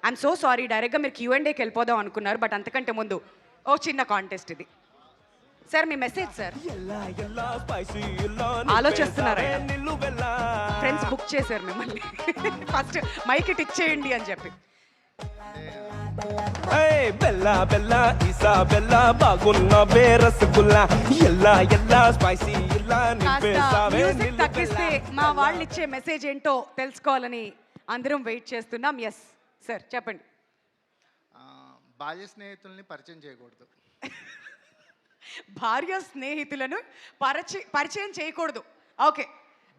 I'm so sorry, డైరెక్ట్గా మీరు Q&Aకి వెళ్ళిపోదాం అనుకున్నారు, బట్ అంతకంటే ముందు ఓ చిన్న కాంటెస్ట్ ఇది. సార్ మీ మెసేజ్ సార్. ఆలోచిస్తున్నారా? ఫ్రెండ్స్ బుక్ చేశారు మిమ్మల్ని ఫస్ట్ మైక్ ఇచ్చేయండి అని చెప్పి. బెల్లా బెల్లా ఇసా బెల్లా బాగున్న బేరసగుల్లా ఎల్లా ఎల్లా స్పైసీ ఇల్లా నింపేసావే మ్యూజిక్ తగ్గిస్తే మా వాళ్ళు ఇచ్చే మెసేజ్ ఏంటో తెలుసుకోవాలని అందరం వెయిట్ చేస్తున్నాం. ఎస్ సార్ చెప్పండి. బాల్య స్నేహితుల్ని పరిచయం చేయకూడదు. భార్య స్నేహితులను పరిచయం చేయకూడదు. ఓకే,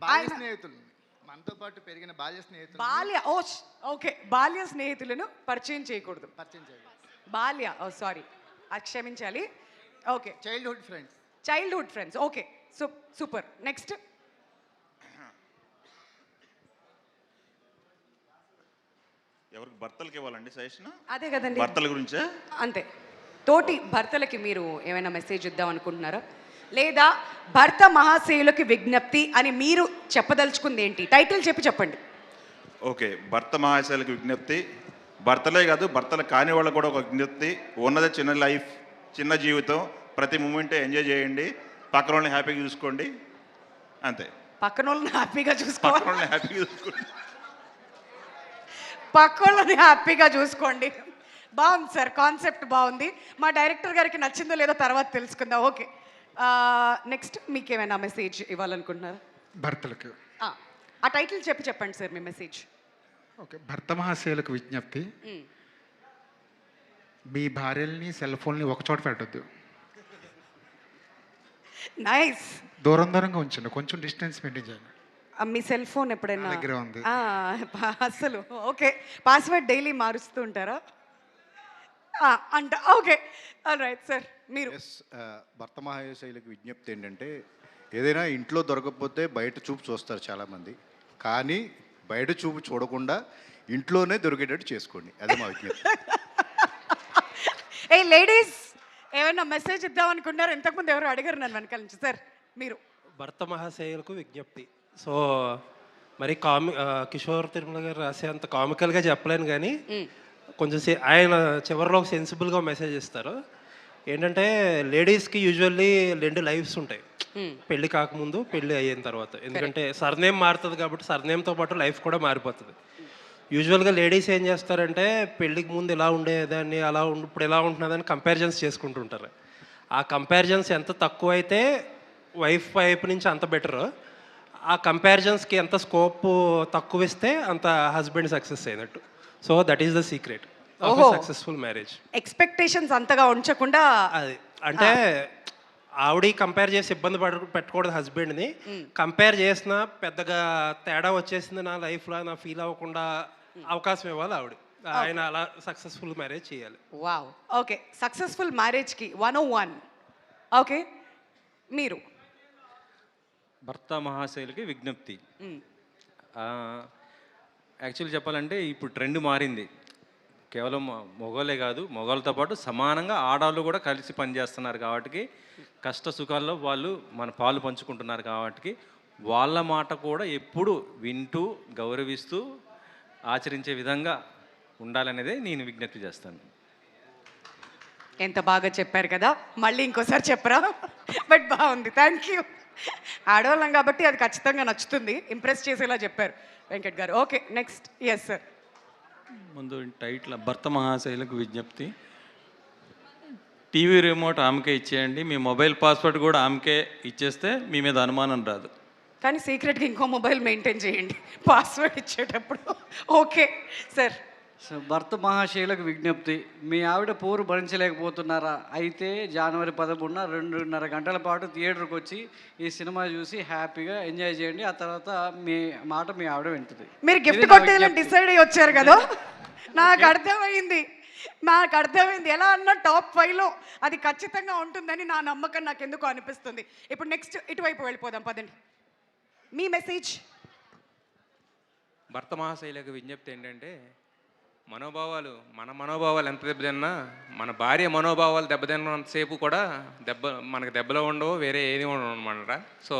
బాల్య స్నేహితుల్ని, మనతో పాటు పెరిగిన బాల్య స్నేహితులు ఓకే, బాల్య స్నేహితులను పరిచయం చేయకూడదు. పరిచయం చేయకూడదు. బాల్య సారీ, క్షమించాలి. Okay, childhood friends. Okay, super. Next ఎవరికి భర్తలకి ఇవ్వాలండి సజెషన్? అదే కదండి, భర్తల గురించే. అంతే. తోటి భర్తలకి మీరు ఏమైనా మెసేజ్ ఇద్దాం అనుకుంటున్నారా, లేదా భర్త మహాశయులకి విజ్ఞప్తి అని మీరు చెప్పదలుచుకుంది ఏంటి? టైటిల్ చెప్పండి. ఓకే, భర్త మహాశయులకి విజ్ఞప్తి. భర్తలే కాదు, భర్తలు కాని వాళ్ళకు కూడా ఒక విజ్ఞప్తి. ఉన్నదే చిన్న లైఫ్, చిన్న జీవితం. ప్రతి మూమెంటే ఎంజాయ్ చేయండి. పక్కన వాళ్ళని హ్యాపీగా చూసుకోండి, అంతే. పక్కన వాళ్ళని హ్యాపీగా చూసుకోండి. బాగుంది సార్, కాన్సెప్ట్ బాగుంది. మా డైరెక్టర్ గారికి నచ్చిందో లేదో తర్వాత తెలుసుకుందాం. ఓకే, నెక్స్ట్ మీకేమైనా మెసేజ్ ఇవ్వాలనుకుంటున్నారా భర్తలకు? ఆ టైటిల్ చెప్పండి సార్ మీ మెసేజ్. ఓకే, భర్త మహాశయులకు విజ్ఞప్తి. మీ భార్యల్ని సెల్ ఫోన్ని ఒక చోట పెట్టద్దు. నైస్. దూరంగా ఉంచండి, కొంచెం డిస్టెన్స్ మెయింటైన్ చేయండి. మీ సెల్ ఫోన్ ఎప్పుడైనా దగ్గర ఉంది? అసలు ఓకే, పాస్వర్డ్ డైలీ మారుస్తూ ఉంటారా అంట? Okay, all right sir. మీరు భర్త మహాశయులకు విజ్ఞప్తి ఏంటంటే, ఏదైనా ఇంట్లో దొరకకపోతే బయట చూపు చూస్తారు చాలామంది, కానీ బయట చూపు చూడకుండా ఇంట్లోనే దొరికేటట్టు చేసుకోండి. అదే మా విజ్ఞప్తి. ఏ లేడీస్ ఏమైనా మెసేజ్ ఇద్దాం అనుకున్నారు? ఇంతకుముందు ఎవరు అడిగారు నన్ను వెనకాల నుంచి. సార్ మీరు. భర్త మహాశయులకు విజ్ఞప్తి. సో మరి కిషోర్ తిరుమల గారు రాసేంత కామికల్గా చెప్పలేను, కానీ కొంచెం ఆయన చివరిలో ఒక సెన్సిబుల్గా మెసేజ్ ఇస్తారు. ఏంటంటే లేడీస్కి యూజువల్లీ 2 లైఫ్స్ ఉంటాయి, పెళ్ళి కాకముందు, పెళ్ళి అయిన తర్వాత. ఎందుకంటే సర్నేమ్ మారుతుంది కాబట్టి సర్నేమ్తో పాటు లైఫ్ కూడా మారిపోతుంది. యూజువల్గా లేడీస్ ఏం చేస్తారంటే, పెళ్ళికి ముందు ఇలా ఉండేదాన్ని, ఇప్పుడు ఎలా ఉంటున్నదని కంపారిజన్స్ చేసుకుంటుంటారు. ఆ కంపారిజన్స్ ఎంత తక్కువ అయితే వైఫ్ వైపు నుంచి అంత బెటర్. ఆ కంపారిజన్స్కి ఎంత స్కోప్ తక్కువ ఇస్తే అంత హస్బెండ్ సక్సెస్ అయినట్టు. So that is the secret of successful marriage. Expectations అంతగా ఉంచకుండా, అది అంటే ఆవిడ కంపేర్ చేసి ఇబ్బంది పెట్టకూడదు హస్బెండ్ని. కంపేర్ చేసినా పెద్దగా తేడా వచ్చేసింది నా లైఫ్లో నా ఫీల్ అవ్వకుండా అవకాశం ఇవ్వాలి ఆవిడ. ఆయన అలా సక్సెస్ఫుల్ మ్యారేజ్ చేయాలి. Wow, okay. సక్సెస్ఫుల్ మ్యారేజ్కి 101. ఓకే, మీరు. భర్త మహాశయులకి విజ్ఞప్తి. యాక్చువల్లీ చెప్పాలంటే ఇప్పుడు ట్రెండ్ మారింది. కేవలం మగవాళ్ళే కాదు, మగవాళ్ళతో పాటు సమానంగా ఆడవాళ్ళు కూడా కలిసి పనిచేస్తున్నారు. కాబట్టి కష్ట సుఖాల్లో వాళ్ళు మన పాలు పంచుకుంటున్నారు. కాబట్టి వాళ్ళ మాట కూడా ఎప్పుడు వింటూ గౌరవిస్తూ ఆచరించే విధంగా ఉండాలనేదే నేను విజ్ఞప్తి చేస్తాను. ఎంత బాగా చెప్పారు కదా, మళ్ళీ ఇంకోసారి చెప్పరా? బట్ బాగుంది, థ్యాంక్ యూ. ఆడవాళ్ళం కాబట్టి అది ఖచ్చితంగా నచ్చుతుంది, ఇంప్రెస్ చేసేలా చెప్పారు Venkat garu. Okay, next. Yes sir. ముందు టైటిల్ భర్త మహాశయులకు విజ్ఞప్తి. టీవీ రిమోట్ ఆమెకే ఇచ్చేయండి, మీ మొబైల్ పాస్వర్డ్ కూడా ఆమెకే ఇచ్చేస్తే మీ మీద అనుమానం రాదు. కానీ సీక్రెట్గా ఇంకో మొబైల్ మెయింటైన్ చేయండి పాస్వర్డ్ ఇచ్చేటప్పుడు. Okay sir. భర్త మహాశయులకు విజ్ఞప్తి. మీ ఆవిడ పోరు భరించలేకపోతున్నారా? అయితే జనవరి 13న 2.5 గంటల పాటు థియేటర్కి వచ్చి ఈ సినిమా చూసి హ్యాపీగా ఎంజాయ్ చేయండి. ఆ తర్వాత మీ మాట మీ ఆవిడ వింటుంది. మీరు గిఫ్ట్ కొట్టేయాలని డిసైడ్ అయ్యి వచ్చారు కదా, నాకు అర్థమైంది. ఎలా అన్నా టాప్ 5లో అది ఖచ్చితంగా ఉంటుందని నా నమ్మకం నాకు ఎందుకు అనిపిస్తుంది. ఇప్పుడు నెక్స్ట్ ఇటువైపు వెళ్ళిపోదాం, పదండి. మీ మెసేజ్. భర్త మహాశయులకు విజ్ఞప్తి ఏంటంటే, మన మనోభావాలు ఎంత దెబ్బతిన్నా మన భార్య మనోభావాలు దెబ్బతిన్నంతసేపు కూడా మనకు దెబ్బలో ఉండవు, వేరే ఏది ఉండవు అనమాట. సో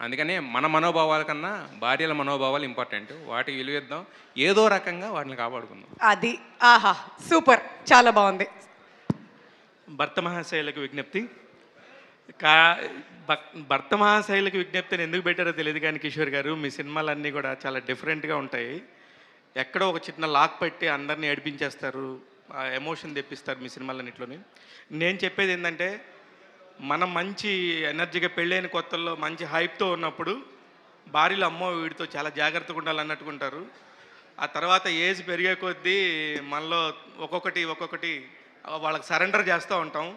అందుకని మన మనోభావాల కన్నా భార్యల మనోభావాలు ఇంపార్టెంట్. వాటికి విలువిద్దాం, ఏదో రకంగా వాటిని కాపాడుకుందాం. అది ఆహా సూపర్, చాలా బాగుంది. భర్త మహాశైలకు విజ్ఞప్తి. భర్త మహాశైలకు విజ్ఞప్తిని ఎందుకు పెట్టారో తెలియదు కానీ కిషోర్ గారు, మీ సినిమాలన్నీ కూడా చాలా డిఫరెంట్గా ఉంటాయి. ఎక్కడో ఒక చిన్న లాక్ పెట్టి అందరినీ ఏడిపించేస్తారు, ఎమోషన్ తెప్పిస్తారు మీ సినిమాలన్నింటిలోని. నేను చెప్పేది ఏంటంటే, మనం మంచి ఎనర్జీగా పెళ్ళైన కొత్తల్లో మంచి హైప్తో ఉన్నప్పుడు భార్యలు అమ్మో వీడితో చాలా జాగ్రత్తగా ఉండాలన్నట్టుకుంటారు. ఆ తర్వాత ఏజ్ పెరిగే కొద్దీ మనలో ఒక్కొక్కటి వాళ్ళకి సరెండర్ చేస్తూ ఉంటాం.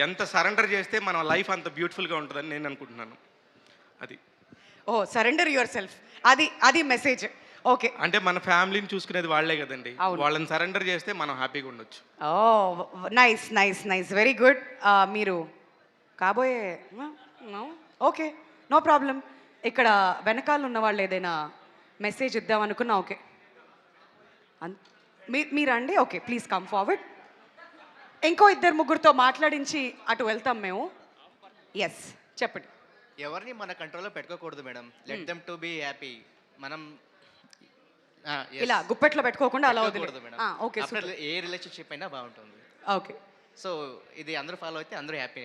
ఎంత సరెండర్ చేస్తే మన లైఫ్ అంత బ్యూటిఫుల్గా ఉంటుందని నేను అనుకుంటున్నాను. అది సరెండర్ యువర్ సెల్ఫ్, అది మెసేజ్. ఓకే, అంటే మన ఫ్యామిలీని చూసుకునేది వాళ్ళే కదండి, వాళ్ళని సరెండర్ చేస్తే మనం హ్యాపీగా ఉండొచ్చు. Nice nice nice, very good. మీరు కాబోయే ఓకే, నో ప్రాబ్లం. ఇక్కడ వెనకాల ఉన్న వాళ్ళు ఏదైనా మెసేజ్ ఇద్దాం అనుకున్నా ఓకే, మీరండి. Okay, please come forward. ఇంకో 2-3 మాట్లాడించి అటు వెళ్తాం మేము. ఎస్, చెప్పండి. ఎవరిని మన కంట్రోల్లో పెట్టుకోకూడదు madam, let them to be happy. మనం ఇలా గుప్పెట్లో పెట్టుకోకుండా అలా వదిలేదు. ఓకే, ఏ రిలేషన్షిప్ అయినా బాగుంటుంది. ఓకే, సో ఇది అందరూ ఫాలో అయితే అందరూ హ్యాపీ.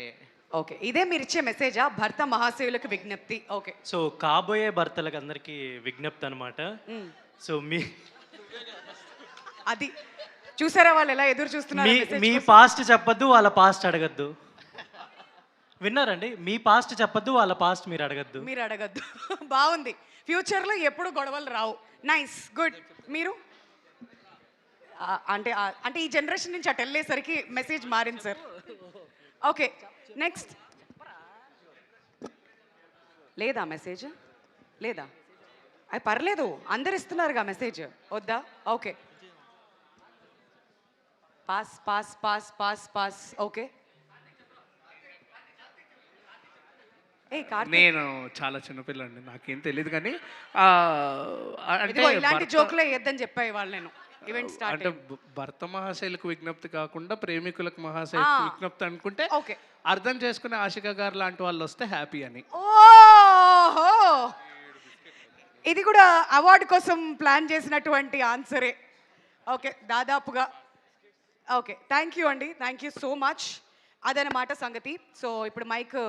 ఓకే, ఇదే మీరు ఇచ్చే మెసేజా భర్త మహాశయులకు విజ్ఞప్తి? ఓకే, సో కాబోయే భర్తలకు అందరికీ విజ్ఞప్తి అనమాట. సో అది చూసారా వాళ్ళు ఎలా ఎదురు చూస్తున్నారు. మీ పాస్ట్ చెప్పొద్దు, వాళ్ళ పాస్ట్ అడగద్దు. విన్నారండి? మీ పాస్ట్ చెప్పొద్దు, వాళ్ళ పాస్ట్ మీరు అడగద్దు. బాగుంది. ఫ్యూచర్లో ఎప్పుడు గొడవలు రావు. Nice, good. మీరు అంటే ఈ జనరేషన్ నుంచి అటు వెళ్ళేసరికి మెసేజ్ మారింది సార్. Okay, next. లేదా మెసేజ్ లేదా? అది పర్లేదు, అందరు ఇస్తున్నారుగా మెసేజ్, వద్దా? Okay, pass pass pass pass pass. Okay, నేను చాలా చిన్నపిల్లండి, నాకేం తెలియదు కానీ అంటే ఇలాంటి జోకులే వేద్దని చెప్పాయి వాళ్ళు. నేను ఈవెంట్ స్టార్ట్ అంటే భర్త మహాశైలకు విజ్ఞప్తి కాకుండా ప్రేమికులకు మహాశైలకు విజ్ఞప్తి అనుకుంటే అర్థం చేసుకునే ఆశిక గారు లాంటి వాళ్ళు వస్తే హ్యాపీ అని. ఓహో, ఇది కూడా అవార్డు కోసం ప్లాన్ చేసినటువంటి ఆన్సరే. ఓకే, దాదాపుగా. ఓకే, థ్యాంక్ యూ అండి, థ్యాంక్ యూ సో మచ్. అదనమాట సంగతి. సో ఇప్పుడు మైక్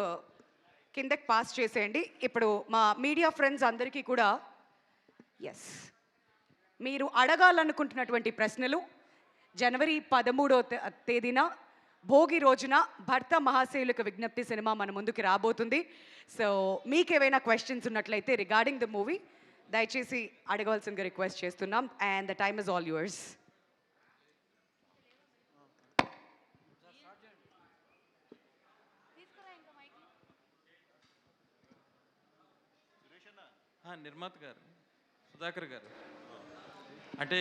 కిందకి పాస్ చేసేయండి. ఇప్పుడు మా మీడియా ఫ్రెండ్స్ అందరికీ కూడా ఎస్, మీరు అడగాలనుకుంటున్నటువంటి ప్రశ్నలు జనవరి 13వ తేదీన భోగి రోజున భర్త మహాశయులకు విజ్ఞప్తి సినిమా మన ముందుకి రాబోతుంది. సో మీకేమైనా క్వశ్చన్స్ ఉన్నట్లయితే రిగార్డింగ్ ద మూవీ దయచేసి అడగవలసిందిగా రిక్వెస్ట్ చేస్తున్నాం. And the time is all yours. నిర్మాత గారు, సుధాకర్ గారు, అంటే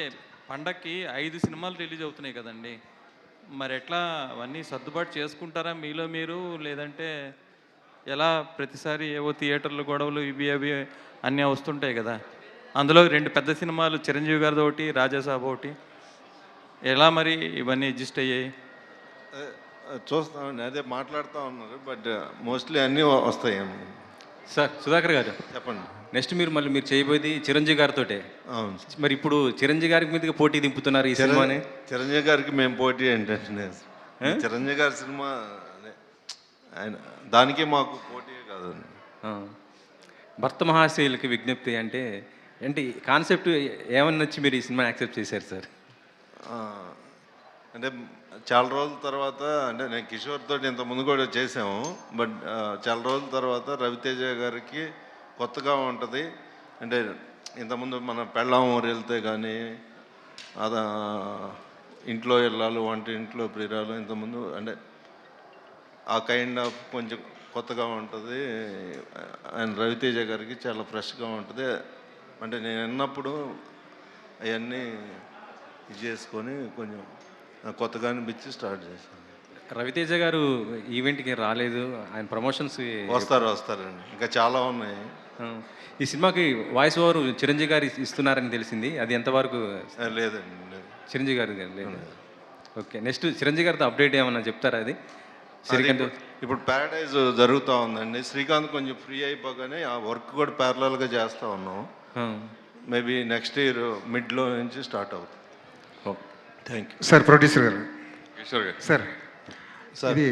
పండక్కి 5 సినిమాలు రిలీజ్ అవుతున్నాయి కదండి, మరి ఎట్లా అవన్నీ సర్దుబాటు చేసుకుంటారా మీలో మీరు, లేదంటే ఎలా? ప్రతిసారి ఏవో థియేటర్లు గొడవలు ఇవి అవి అన్నీ వస్తుంటాయి కదా, అందులో 2 పెద్ద సినిమాలు చిరంజీవి గారిది ఒకటి, రాజాసాబ్ ఒకటి, ఎలా మరి ఇవన్నీ అడ్జస్ట్ అయ్యాయి? చూస్తామండి, అదే మాట్లాడుతూ ఉన్నారు, బట్ మోస్ట్లీ అన్నీ వస్తాయి. సార్ సుధాకర్ గారు చెప్పండి. నెక్స్ట్ మీరు చేయబోయేది చిరంజీవి గారితో. అవును, మరి ఇప్పుడు చిరంజీవి గారికి మీదకి పోటీ దింపుతున్నారు ఈ సినిమాని. చిరంజీవి గారికి మేము పోటీ ఏంటంటే, చిరంజీవి గారి సినిమా ఆయన దానికి మాకు పోటీ కాదండి. భర్త మహాశయులకి విజ్ఞప్తి అంటే ఏంటి కాన్సెప్ట్? ఏమన్నా వచ్చి మీరు ఈ సినిమా యాక్సెప్ట్ చేశారు సార్? అంటే చాలా రోజుల తర్వాత, అంటే నేను కిషోర్ తోటి ఇంతకుముందు కూడా చేసాము, బట్ చాలా రోజుల తర్వాత రవితేజ గారికి కొత్తగా ఉంటుంది. అంటే ఇంతకుముందు మన పెళ్ళాం ఊరు వెళ్తే కానీ అదా ఇంట్లో వెళ్ళాలి, వంట ఇంట్లో ప్రియురాలు, ఇంతకుముందు అంటే ఆ కైండ్ ఆఫ్ కొంచెం కొత్తగా ఉంటుంది. అండ్ రవితేజ గారికి చాలా ఫ్రెష్గా ఉంటుంది. అంటే నేను విన్నప్పుడు అవన్నీ ఇది చేసుకొని కొంచెం కొత్తగా అనిపించి స్టార్ట్ చేశాను. రవితేజ గారు ఈవెంట్కి రాలేదు, ఆయన ప్రమోషన్స్ వస్తారండి, ఇంకా చాలా ఉన్నాయి. ఈ సినిమాకి వాయిస్ ఓవర్ చిరంజీవి గారు ఇస్తున్నారని తెలిసింది, అది ఎంతవరకు? లేదండి, చిరంజీవి గారు లేదు. ఓకే, నెక్స్ట్ చిరంజీవి గారితో అప్డేట్ ఏమన్నా చెప్తారా? అది శ్రీకాంత్ ఇప్పుడు ప్యారడైజ్ జరుగుతూ ఉందండి. శ్రీకాంత్ కొంచెం ఫ్రీ అయిపోగానే ఆ వర్క్ కూడా ప్యారలల్గా చేస్తూ ఉన్నాం. మేబీ నెక్స్ట్ ఇయర్ మిడ్లో నుంచి స్టార్ట్ అవుతుంది. Thank you sir. ప్రొడ్యూసర్ గారు, కిషోర్ గారు సార్ ఇది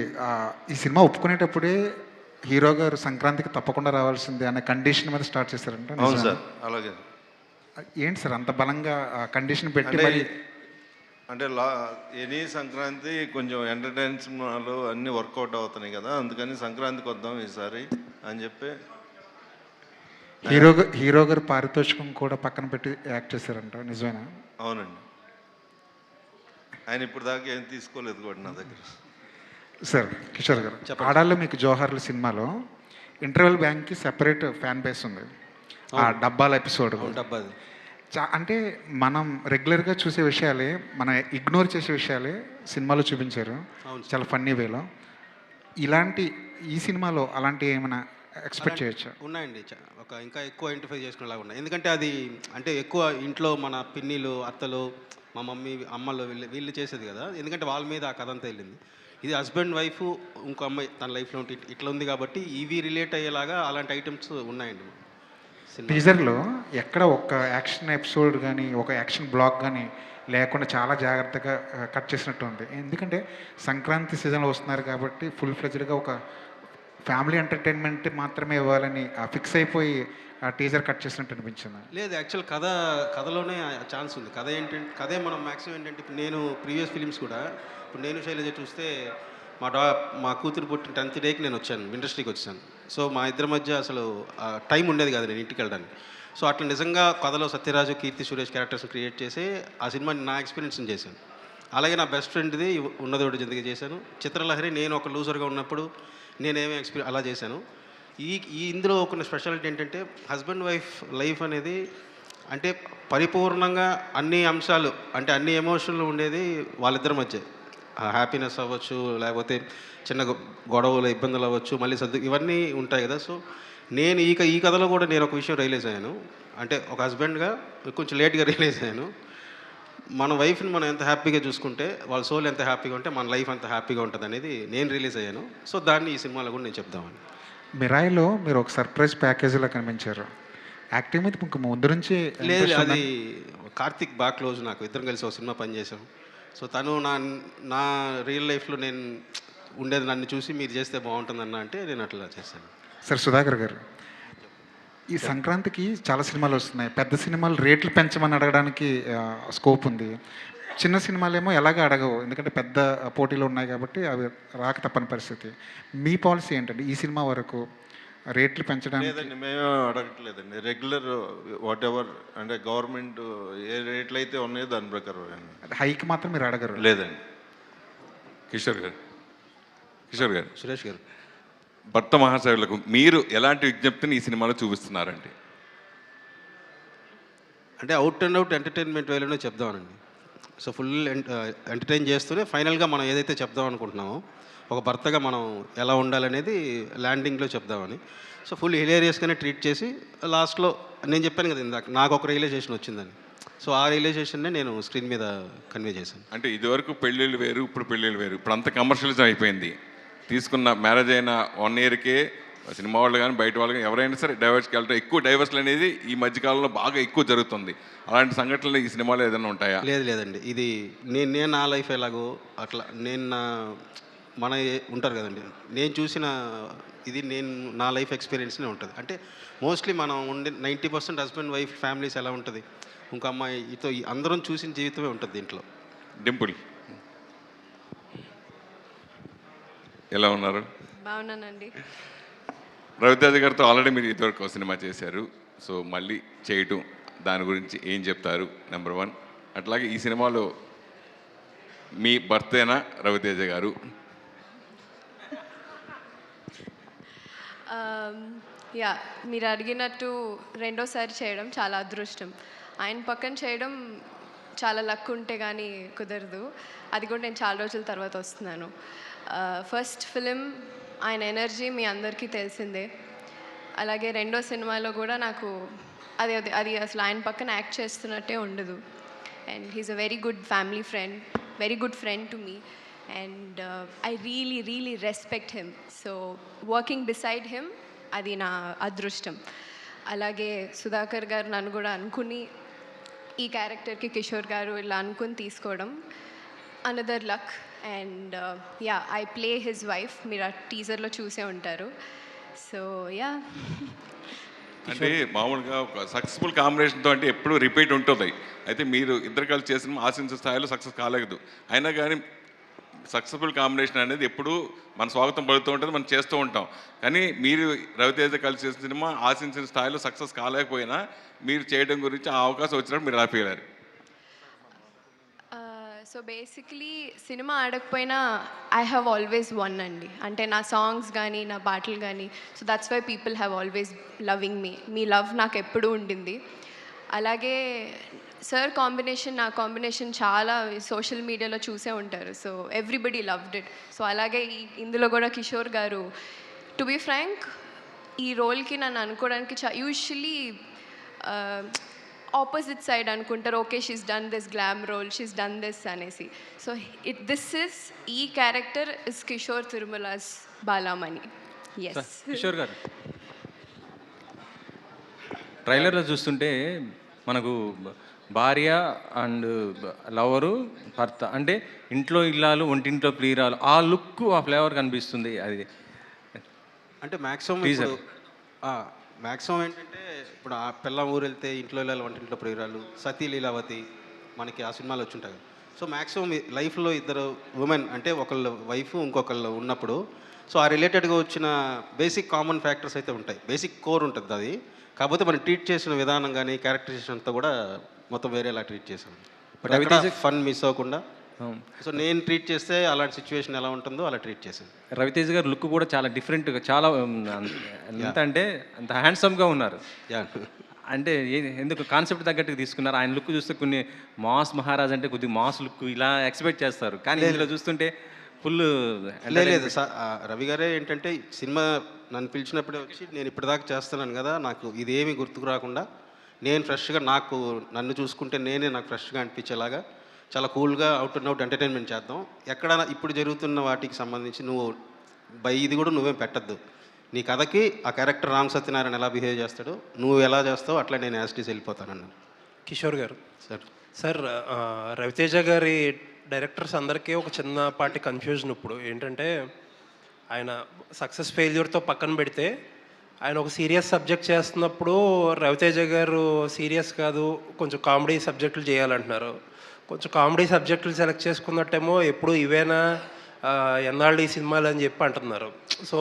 ఈ సినిమా ఒప్పుకునేటప్పుడే హీరో గారు సంక్రాంతికి తప్పకుండా రావాల్సిందే అనే కండిషన్ మీద స్టార్ట్ చేశారంట. అవును సార్, అలాగే. ఏంటి సార్ అంత బలంగా కండిషన్ పెట్టి మరి? అంటే ఎనీ సంక్రాంతి కొంచెం ఎంటర్టైన్మెంట్లు అన్నీ వర్కౌట్ అవుతున్నాయి కదా, అందుకని సంక్రాంతికి వద్దాం ఈసారి అని చెప్పి హీరో గారు పారితోషికం కూడా పక్కన పెట్టి యాక్ట్ చేశారంట, నిజమేనా? అవునండి, ఆయన ఇప్పుడు దాకా ఏం తీసుకోలేదు కూడా నా దగ్గర. సార్ కిషోర్ గారు, ఆడాల్లో మీకు జోహార్లు సినిమాలో ఇంటర్వెల్ బ్యాంక్కి సెపరేట్ ఫ్యాన్ బేస్ ఉంది. ఆ డబ్బాల ఎపిసోడ్ అంటే మనం రెగ్యులర్గా చూసే విషయాలే, మనం ఇగ్నోర్ చేసే విషయాలే సినిమాలో చూపించారు చాలా ఫన్నీ వేలో. ఈ సినిమాలో అలాంటి ఏమైనా ఎక్స్పెక్ట్ చేయొచ్చా? ఉన్నాయండి, ఇంకా ఎక్కువ ఐడెంటిఫై చేసుకునేలాగా ఉన్నాయి. ఎందుకంటే అది అంటే ఎక్కువ ఇంట్లో మన పిన్నిలు, అత్తలు, మా మమ్మీ, అమ్మలు వీళ్ళు చేసేది కదా. ఎందుకంటే వాళ్ళ మీద ఆ కథ అంతా వెళ్ళింది. ఇది హస్బెండ్ వైఫ్, ఇంకో అమ్మాయి తన లైఫ్లో ఉంటే ఇట్లా ఉంది కాబట్టి ఇవి రిలేట్ అయ్యేలాగా అలాంటి ఐటమ్స్ ఉన్నాయండి. టీజర్లో ఎక్కడ ఒక యాక్షన్ ఎపిసోడ్ కానీ ఒక యాక్షన్ బ్లాక్ కానీ లేకుండా చాలా జాగ్రత్తగా కట్ చేసినట్టు ఉంది. ఎందుకంటే సంక్రాంతి సీజన్లో వస్తున్నారు కాబట్టి ఫుల్ ఫ్లెజ్డ్గా ఒక ఫ్యామిలీ ఎంటర్టైన్మెంట్ మాత్రమే ఇవ్వాలని ఫిక్స్ అయిపోయి ఆ టీజర్ కట్ చేసినట్టు అనిపించింది. లేదు, యాక్చువల్ కథలోనే ఛాన్స్ ఉంది. కథే మనం మ్యాక్సిమం ఏంటంటే ఇప్పుడు నేను ప్రీవియస్ ఫిలిమ్స్ కూడా, ఇప్పుడు నేను శైలజ చూస్తే మా కూతురు పుట్టిన 10th డేకి నేను వచ్చాను, ఇండస్ట్రీకి వచ్చాను. సో మా ఇద్దరి మధ్య అసలు టైం ఉండేది కాదు నేను ఇంటికి వెళ్ళడానికి. సో అట్లా నిజంగా కథలో సత్యరాజు, కీర్తి సురేష్ క్యారెక్టర్స్ క్రియేట్ చేసి ఆ సినిమా నా ఎక్స్పీరియన్స్ని చేశాను. అలాగే నా బెస్ట్ ఫ్రెండ్ది ఉన్నది ఒకటి జిందగీ చేశాను. చిత్రలహరి నేను ఒక లూజర్గా ఉన్నప్పుడు నేనేమీ అలా చేశాను. ఇందులో ఒక స్పెషాలిటీ ఏంటంటే హస్బెండ్ వైఫ్ లైఫ్ అనేది అంటే పరిపూర్ణంగా అన్ని అంశాలు అంటే అన్ని ఎమోషన్లు ఉండేది వాళ్ళిద్దరి మధ్య. హ్యాపీనెస్ అవ్వచ్చు, లేకపోతే చిన్న గొడవలు, ఇబ్బందులు అవ్వచ్చు, మళ్ళీ ఇవన్నీ ఉంటాయి కదా. సో నేను ఈ కథలో కూడా నేను ఒక విషయం రియలైజ్ అయ్యాను. అంటే ఒక హస్బెండ్గా కొంచెం లేట్గా రియలైజ్ అయ్యాను. మన వైఫ్ని మనం ఎంత హ్యాపీగా చూసుకుంటే వాళ్ళ సోల్ ఎంత హ్యాపీగా ఉంటే మన లైఫ్ అంత హ్యాపీగా ఉంటుంది అనేది నేను రిలీజ్ అయ్యాను. సో దాన్ని ఈ సినిమాలో కూడా నేను చెప్దామని. మిరాయిలో మీరు ఒక సర్ప్రైజ్ ప్యాకేజీలో కనిపించారు. యాక్టింగ్ మీద మీకు ముందు నుంచి లేదు, అది కార్తిక్ బాగా క్లోజ్, నాకు ఇద్దరం కలిసి ఒక సినిమా పనిచేసాం. సో తను నా రియల్ లైఫ్లో నేను ఉండేది నన్ను చూసి మీరు చేస్తే బాగుంటుందన్న అంటే నేను అట్లా చేశాను. సార్ సుధాకర్ గారు, ఈ సంక్రాంతికి చాలా సినిమాలు వస్తున్నాయి. పెద్ద సినిమాలు రేట్లు పెంచమని అడగడానికి స్కోప్ ఉంది. చిన్న సినిమాలేమో ఎలాగ అడగవు, ఎందుకంటే పెద్ద పోటీలు ఉన్నాయి కాబట్టి అవి రాక తప్పని పరిస్థితి. మీ పాలసీ ఏంటంటే ఈ సినిమా వరకు రేట్లు పెంచడానికి? లేదండి, మేము అడగట్లేదండి. రెగ్యులర్ వాట్ ఎవర్ అంటే గవర్నమెంట్ ఏ రేట్లు అయితే ఉన్నాయో దాని ప్రకారం. హైక్ మాత్రం మీరు అడగరు? లేదండి. కిషోర్ గారు, సురేష్ గారు, భర్త మహాశయులకు మీరు ఎలాంటి విజ్ఞప్తిని ఈ సినిమాలో చూపిస్తున్నారండి? అంటే అవుట్ అండ్ అవుట్ ఎంటర్టైన్మెంట్ వేలోనే చెప్దామనండి. సో ఫుల్ ఎంటర్టైన్ చేస్తూనే ఫైనల్గా మనం ఏదైతే చెప్దాం అనుకుంటున్నామో ఒక భర్తగా మనం ఎలా ఉండాలనేది ల్యాండింగ్లో చెప్దామని. సో ఫుల్ హిలేరియస్గానే ట్రీట్ చేసి లాస్ట్లో నేను చెప్పాను కదా ఇందాక నాకు ఒక రియలైజేషన్ వచ్చిందని. సో ఆ రియలైజేషన్నే నేను స్క్రీన్ మీద కన్వే చేశాను. అంటే ఇదివరకు పెళ్ళిళ్ళు వేరు, ఇప్పుడు పెళ్ళిళ్ళు వేరు. ఇప్పుడు అంత కమర్షియలిజం అయిపోయింది. తీసుకున్న మ్యారేజ్ అయిన 1 ఇయర్కే సినిమా వాళ్ళు కానీ బయట వాళ్ళు కానీ ఎవరైనా సరే డైవర్స్కి వెళ్ళటం, ఎక్కువ డైవర్స్లు అనేది ఈ మధ్యకాలంలో బాగా ఎక్కువ జరుగుతుంది. అలాంటి సంఘటనలు ఈ సినిమాలో ఏదైనా ఉంటాయా? లేదండి, ఇది నేను నా లైఫ్ ఎలాగో అట్లా నేను మన ఉంటారు కదండి, నేను చూసిన ఇది నేను నా లైఫ్ ఎక్స్పీరియన్స్నే ఉంటుంది. అంటే మోస్ట్లీ మనం ఉండే 90% హస్బెండ్ వైఫ్ ఫ్యామిలీస్ ఎలా ఉంటుంది, ఇంకో అమ్మాయితో అందరం చూసిన జీవితమే ఉంటుంది దీంట్లో. డింపుల్ ఎలా ఉన్నారు? బాగున్నానండి. రవితేజ గారితో ఆల్రెడీ మీరు ఇదివరకు సినిమా చేశారు. సో మళ్ళీ చేయటం దాని గురించి ఏం చెప్తారు? నెంబర్ 1. అట్లాగే ఈ సినిమాలో మీ భర్తేనా రవితేజ గారు? యా, మీరు అడిగినట్టు రెండోసారి చేయడం చాలా అదృష్టం. ఆయన పక్కన చేయడం చాలా లక్ ఉంటే కానీ కుదరదు. అది కూడా నేను చాలా రోజుల తర్వాత వస్తున్నాను. ఫస్ట్ ఫిలిం ఆయన ఎనర్జీ మీ అందరికీ తెలిసిందే. అలాగే రెండో సినిమాలో కూడా నాకు అది అసలు ఆయన పక్కన యాక్ట్ చేస్తున్నట్టే ఉండదు. And he's a very good family friend, very good friend to me. And I really respect him. So working beside him అది నా అదృష్టం. అలాగే సుధాకర్ గారు నన్ను కూడా అనుకుని ఈ క్యారెక్టర్కి కిషోర్ గారు ఇలా అనుకుని తీసుకోవడం another luck. And yeah, I play his wife. మీరు ఆ టీజర్లో చూసే ఉంటారు. సో యా, అంటే మామూలుగా ఒక సక్సెస్ఫుల్ కాంబినేషన్తో అంటే ఎప్పుడు రిపీట్ ఉంటుంది. అయితే మీరు ఇద్దరు కలిసి చేసిన ఆశించిన స్థాయిలో సక్సెస్ కాలేదు. అయినా కానీ సక్సెస్ఫుల్ కాంబినేషన్ అనేది ఎప్పుడు మన స్వాగతం పడుతూ ఉంటుంది, మనం చేస్తూ ఉంటాం. కానీ మీరు రవితేజ కలిసి చేసిన సినిమా ఆశించిన స్థాయిలో సక్సెస్ కాలేకపోయినా మీరు చేయడం గురించి ఆ అవకాశం వచ్చినప్పుడు మీరు హ్యాపీ అయ్యారు. సో బేసిక్లీ సినిమా ఆడకపోయినా ఐ హ్యావ్ ఆల్వేస్ వన్ అండి. అంటే నా సాంగ్స్ కానీ నా పాటలు కానీ. So that's why people have always loving me. మీ లవ్ నాకు ఎప్పుడూ ఉండింది. అలాగే సార్ కాంబినేషన్, నా కాంబినేషన్ చాలా సోషల్ మీడియాలో చూసే ఉంటారు. So everybody loved it. So అలాగే ఇందులో కూడా కిషోర్ గారు, టు బీ ఫ్రాంక్, ఈ రోల్కి నన్ను అనుకోవడానికి యూజువల్లీ ఆపోజిట్ సైడ్ అనుకుంటారు. Okay, she's done this glam role, she's done this అనేసి. సో ఈ character is Kishore Tirumala's Balamani. Yes Kishore గారు, ట్రైలర్లో చూస్తుంటే మనకు భార్య అండ్ లవరు, భర్త, అంటే ఇంట్లో ఇల్లాలు ఒంటింట్లో ప్రియురాలు, ఆ లుక్ ఆ ఫ్లేవర్ కనిపిస్తుంది. అది అంటే మ్యాక్సిమం ఏంటంటే ఇప్పుడు ఆ పిల్ల ఊరు వెళ్తే ఇంట్లో ఇల్లాలు వంటింట్లో ప్రియురాలు, సతీ లీలావతి మనకి ఆ సినిమాలు వచ్చుంటాయి. సో మ్యాక్సిమం లైఫ్లో ఇద్దరు ఉమెన్ అంటే ఒకళ్ళు వైఫ్ ఇంకొకళ్ళు ఉన్నప్పుడు సో ఆ రిలేటెడ్గా వచ్చిన బేసిక్ కామన్ ఫ్యాక్టర్స్ అయితే ఉంటాయి. బేసిక్ కోర్ ఉంటుంది అది. కాకపోతే మనం ట్రీట్ చేసిన విధానం కానీ క్యారెక్టరైజేషన్ అంతా కూడా మొత్తం వేరేలా ట్రీట్ చేసాం. బట్ రవితేజ ఫన్ మిస్ అవ్వకుండా సో నేను ట్రీట్ చేస్తే అలాంటి సిచ్యువేషన్ ఎలా ఉంటుందో అలా ట్రీట్ చేశాను. రవితేజ గారు లుక్ కూడా చాలా డిఫరెంట్గా, చాలా ఎంత అంటే అంత హ్యాండ్సమ్గా ఉన్నారు. అంటే ఎందుకు కాన్సెప్ట్ తగ్గట్టుగా తీసుకున్నారు? ఆయన లుక్ చూస్తే కొన్ని మాస్ మహారాజ్ అంటే కొద్దిగా మాస్ లుక్ ఇలా ఎక్స్పెక్ట్ చేస్తారు, కానీ ఇందులో చూస్తుంటే ఫుల్ లేదు. రవి గారే ఏంటంటే సినిమా నన్ను పిలిచినప్పుడే వచ్చి నేను ఇప్పటిదాకా చేస్తున్నాను కదా, నాకు ఇదేమీ గుర్తుకు రాకుండా నేను ఫ్రెష్గా నన్ను చూసుకుంటే నాకు ఫ్రెష్గా అనిపించేలాగా చాలా కూల్గా అవుట్ అండ్ అవుట్ ఎంటర్టైన్మెంట్ చేద్దాం. ఎక్కడ ఇప్పుడు జరుగుతున్న వాటికి సంబంధించి నువ్వు ఇది కూడా నువ్వేం పెట్టద్దు. నీ కథకి ఆ క్యారెక్టర్ రామ్ సత్యనారాయణ ఎలా బిహేవ్ చేస్తాడో నువ్వు ఎలా చేస్తావు అట్లా నేను యాస్టీస్ వెళ్ళిపోతానన్నాను. కిషోర్ గారు సార్ రవితేజ గారి డైరెక్టర్స్ అందరికీ ఒక చిన్నపాటి కన్ఫ్యూజన్ ఇప్పుడు ఏంటంటే, ఆయన సక్సెస్ ఫెయిల్యూర్తో పక్కన పెడితే ఆయన ఒక సీరియస్ సబ్జెక్ట్ చేస్తున్నప్పుడు రవితేజ గారు సీరియస్ కాదు, కొంచెం కామెడీ సబ్జెక్టులు చేయాలంటున్నారు. కొంచెం కామెడీ సబ్జెక్టులు సెలెక్ట్ చేసుకున్నట్టేమో ఎప్పుడు ఇవేనా ఎన్నాళ్ళు ఈ సినిమాలు అని చెప్పి అంటున్నారు. సో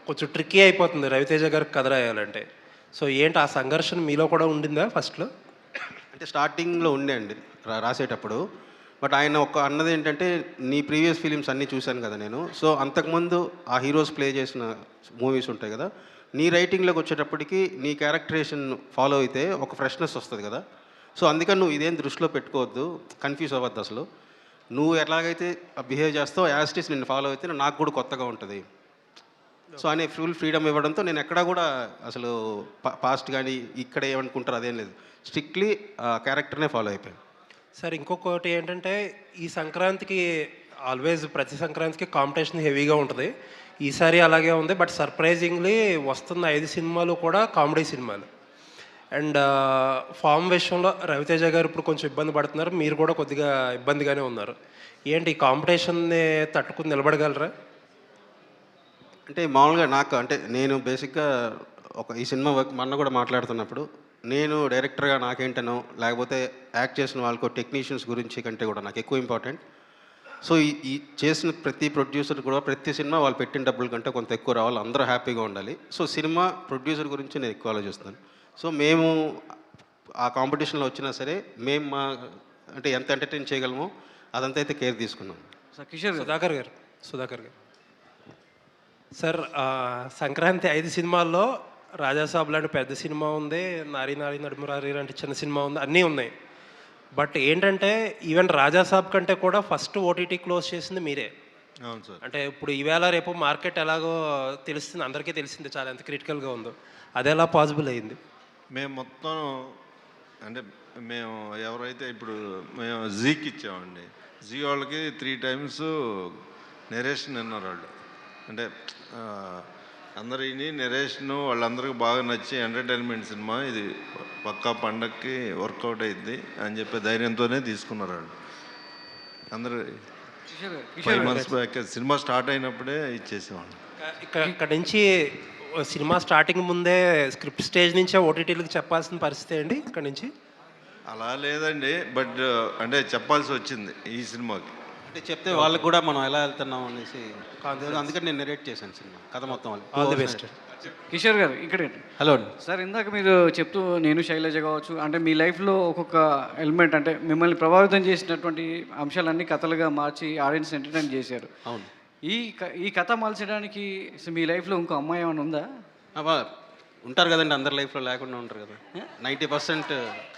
కొంచెం ట్రిక్కీ అయిపోతుంది రవితేజ గారికి కథ రాయాలంటే. సో ఏంటి ఆ సంఘర్షణ మీలో కూడా ఉండిందా ఫస్ట్లో? అంటే స్టార్టింగ్లో ఉండే అండి రాసేటప్పుడు. బట్ ఆయన అన్నది ఏంటంటే, నీ ప్రీవియస్ ఫిలిమ్స్ అన్నీ చూశాను కదా నేను. సో అంతకుముందు ఆ హీరోస్ ప్లే చేసిన మూవీస్ ఉంటాయి కదా, నీ రైటింగ్లోకి వచ్చేటప్పటికి నీ క్యారెక్టరేషన్ ఫాలో అయితే ఒక ఫ్రెష్నెస్ వస్తుంది కదా. సో అందుకని నువ్వు ఇదేం దృష్టిలో పెట్టుకోవద్దు, కన్ఫ్యూజ్ అవ్వద్దు. అసలు నువ్వు ఎలాగైతే బిహేవ్ చేస్తావు యాస్టీస్ నిన్ను ఫాలో అయితే నాకు కూడా కొత్తగా ఉంటుంది. సో అనే ఫుల్ ఫ్రీడమ్ ఇవ్వడంతో నేను ఎక్కడా కూడా అసలు పాస్ట్ కానీ ఇక్కడ ఏమనుకుంటారు అదేం లేదు, స్ట్రిక్ట్లీ ఆ క్యారెక్టర్నే ఫాలో అయిపోయాను. సార్ ఇంకొకటి ఏంటంటే, ఈ సంక్రాంతికి ఆల్వేస్ ప్రతి సంక్రాంతికి కాంపిటీషన్ హెవీగా ఉంటుంది. ఈసారి అలాగే ఉంది. బట్ సర్ప్రైజింగ్లీ వస్తున్న 5 సినిమాలు కూడా కామెడీ సినిమాలు. అండ్ ఫామ్ విషయంలో రవితేజ గారు ఇప్పుడు కొంచెం ఇబ్బంది పడుతున్నారు, మీరు కూడా కొద్దిగా ఇబ్బందిగానే ఉన్నారు. ఏంటి ఈ కాంపిటీషన్ని తట్టుకుని నిలబడగలరా? అంటే మామూలుగా నేను బేసిక్గా ఈ సినిమా వర్క్ మొన్న కూడా మాట్లాడుతున్నప్పుడు నేను డైరెక్టర్గా నాకేంటనో లేకపోతే యాక్ట్ చేసిన వాళ్ళకు టెక్నీషియన్స్ గురించి కంటే కూడా నాకు ఎక్కువ ఇంపార్టెంట్. సో ఈ చేసిన ప్రతి ప్రొడ్యూసర్ కూడా ప్రతి సినిమా వాళ్ళు పెట్టిన డబ్బుల కంటే కొంత ఎక్కువ రావాలి, అందరూ హ్యాపీగా ఉండాలి. సో సినిమా ప్రొడ్యూసర్ గురించి నేను ఎక్కువ ఆలోచిస్తాను. సో మేము ఆ కాంపిటీషన్లో వచ్చినా సరే మేము అంటే ఎంత ఎంటర్టైన్ చేయగలమో అదంతా అయితే కేర్ తీసుకున్నాం. సుధాకర్ గారు సార్, సంక్రాంతి 5 సినిమాల్లో రాజాసాబ్ లాంటి పెద్ద సినిమా ఉంది, నారీ నారీ నడుమురారి లాంటి చిన్న సినిమా ఉంది, అన్నీ ఉన్నాయి. బట్ ఏంటంటే ఈవెన్ రాజాసాబ్ కంటే కూడా ఫస్ట్ ఓటీటీ క్లోజ్ చేసింది మీరే. అవును సార్. అంటే ఇప్పుడు ఈవేళ రేపు మార్కెట్ ఎలాగో తెలుస్తుంది, అందరికీ తెలిసింది చాలా ఎంత క్రిటికల్గా ఉందో. అది ఎలా పాసిబుల్ అయింది? మేము మొత్తం అంటే మేము ఎవరైతే ఇప్పుడు మేము జీకి ఇచ్చామండి, జీ వాళ్ళకి 3 times నెరేషన్ విన్నారు వాళ్ళు. అంటే అందరూ విని నెరేషను వాళ్ళందరికీ బాగా నచ్చి ఎంటర్టైన్మెంట్ సినిమా ఇది పక్కా పండక్కి వర్కౌట్ అయింది అని చెప్పి ధైర్యంతోనే తీసుకున్నారు వాళ్ళు అందరూ. 5 months బ్యాక్ సినిమా స్టార్ట్ అయినప్పుడే ఇచ్చేసేవాళ్ళు. ఇక్కడ నుంచి సినిమా స్టార్టింగ్ ముందే స్క్రిప్ట్ స్టేజ్ నుంచే ఓటీటీలకు చెప్పాల్సిన పరిస్థితి అండి ఇక్కడ నుంచి? అలా లేదండి, బట్ అంటే చెప్పాల్సి వచ్చింది ఈ సినిమాకి. అంటే చెప్తే వాళ్ళకి కూడా మనం ఎలా వెళ్తున్నాం అనేసి, అందుకని నేను నెరేట్ చేశాను సినిమా కథ మొత్తం. All the best. కిషోర్ గారు ఇక్కడ హలో సార్, ఇందాక మీరు చెప్తూ నేను శైలజ కావచ్చు, అంటే మీ లైఫ్లో ఒక్కొక్క ఎలిమెంట్ అంటే మిమ్మల్ని ప్రభావితం చేసినటువంటి అంశాలన్నీ కథలుగా మార్చి ఆడియన్స్ ఎంటర్టైన్ చేశారు. అవును. ఈ కథ మలచడానికి మీ లైఫ్లో ఇంకో అమ్మాయి ఏమైనా ఉందా? ఉంటారు కదండి, అందరి లైఫ్లో లేకుండా ఉంటారు కదా. 90%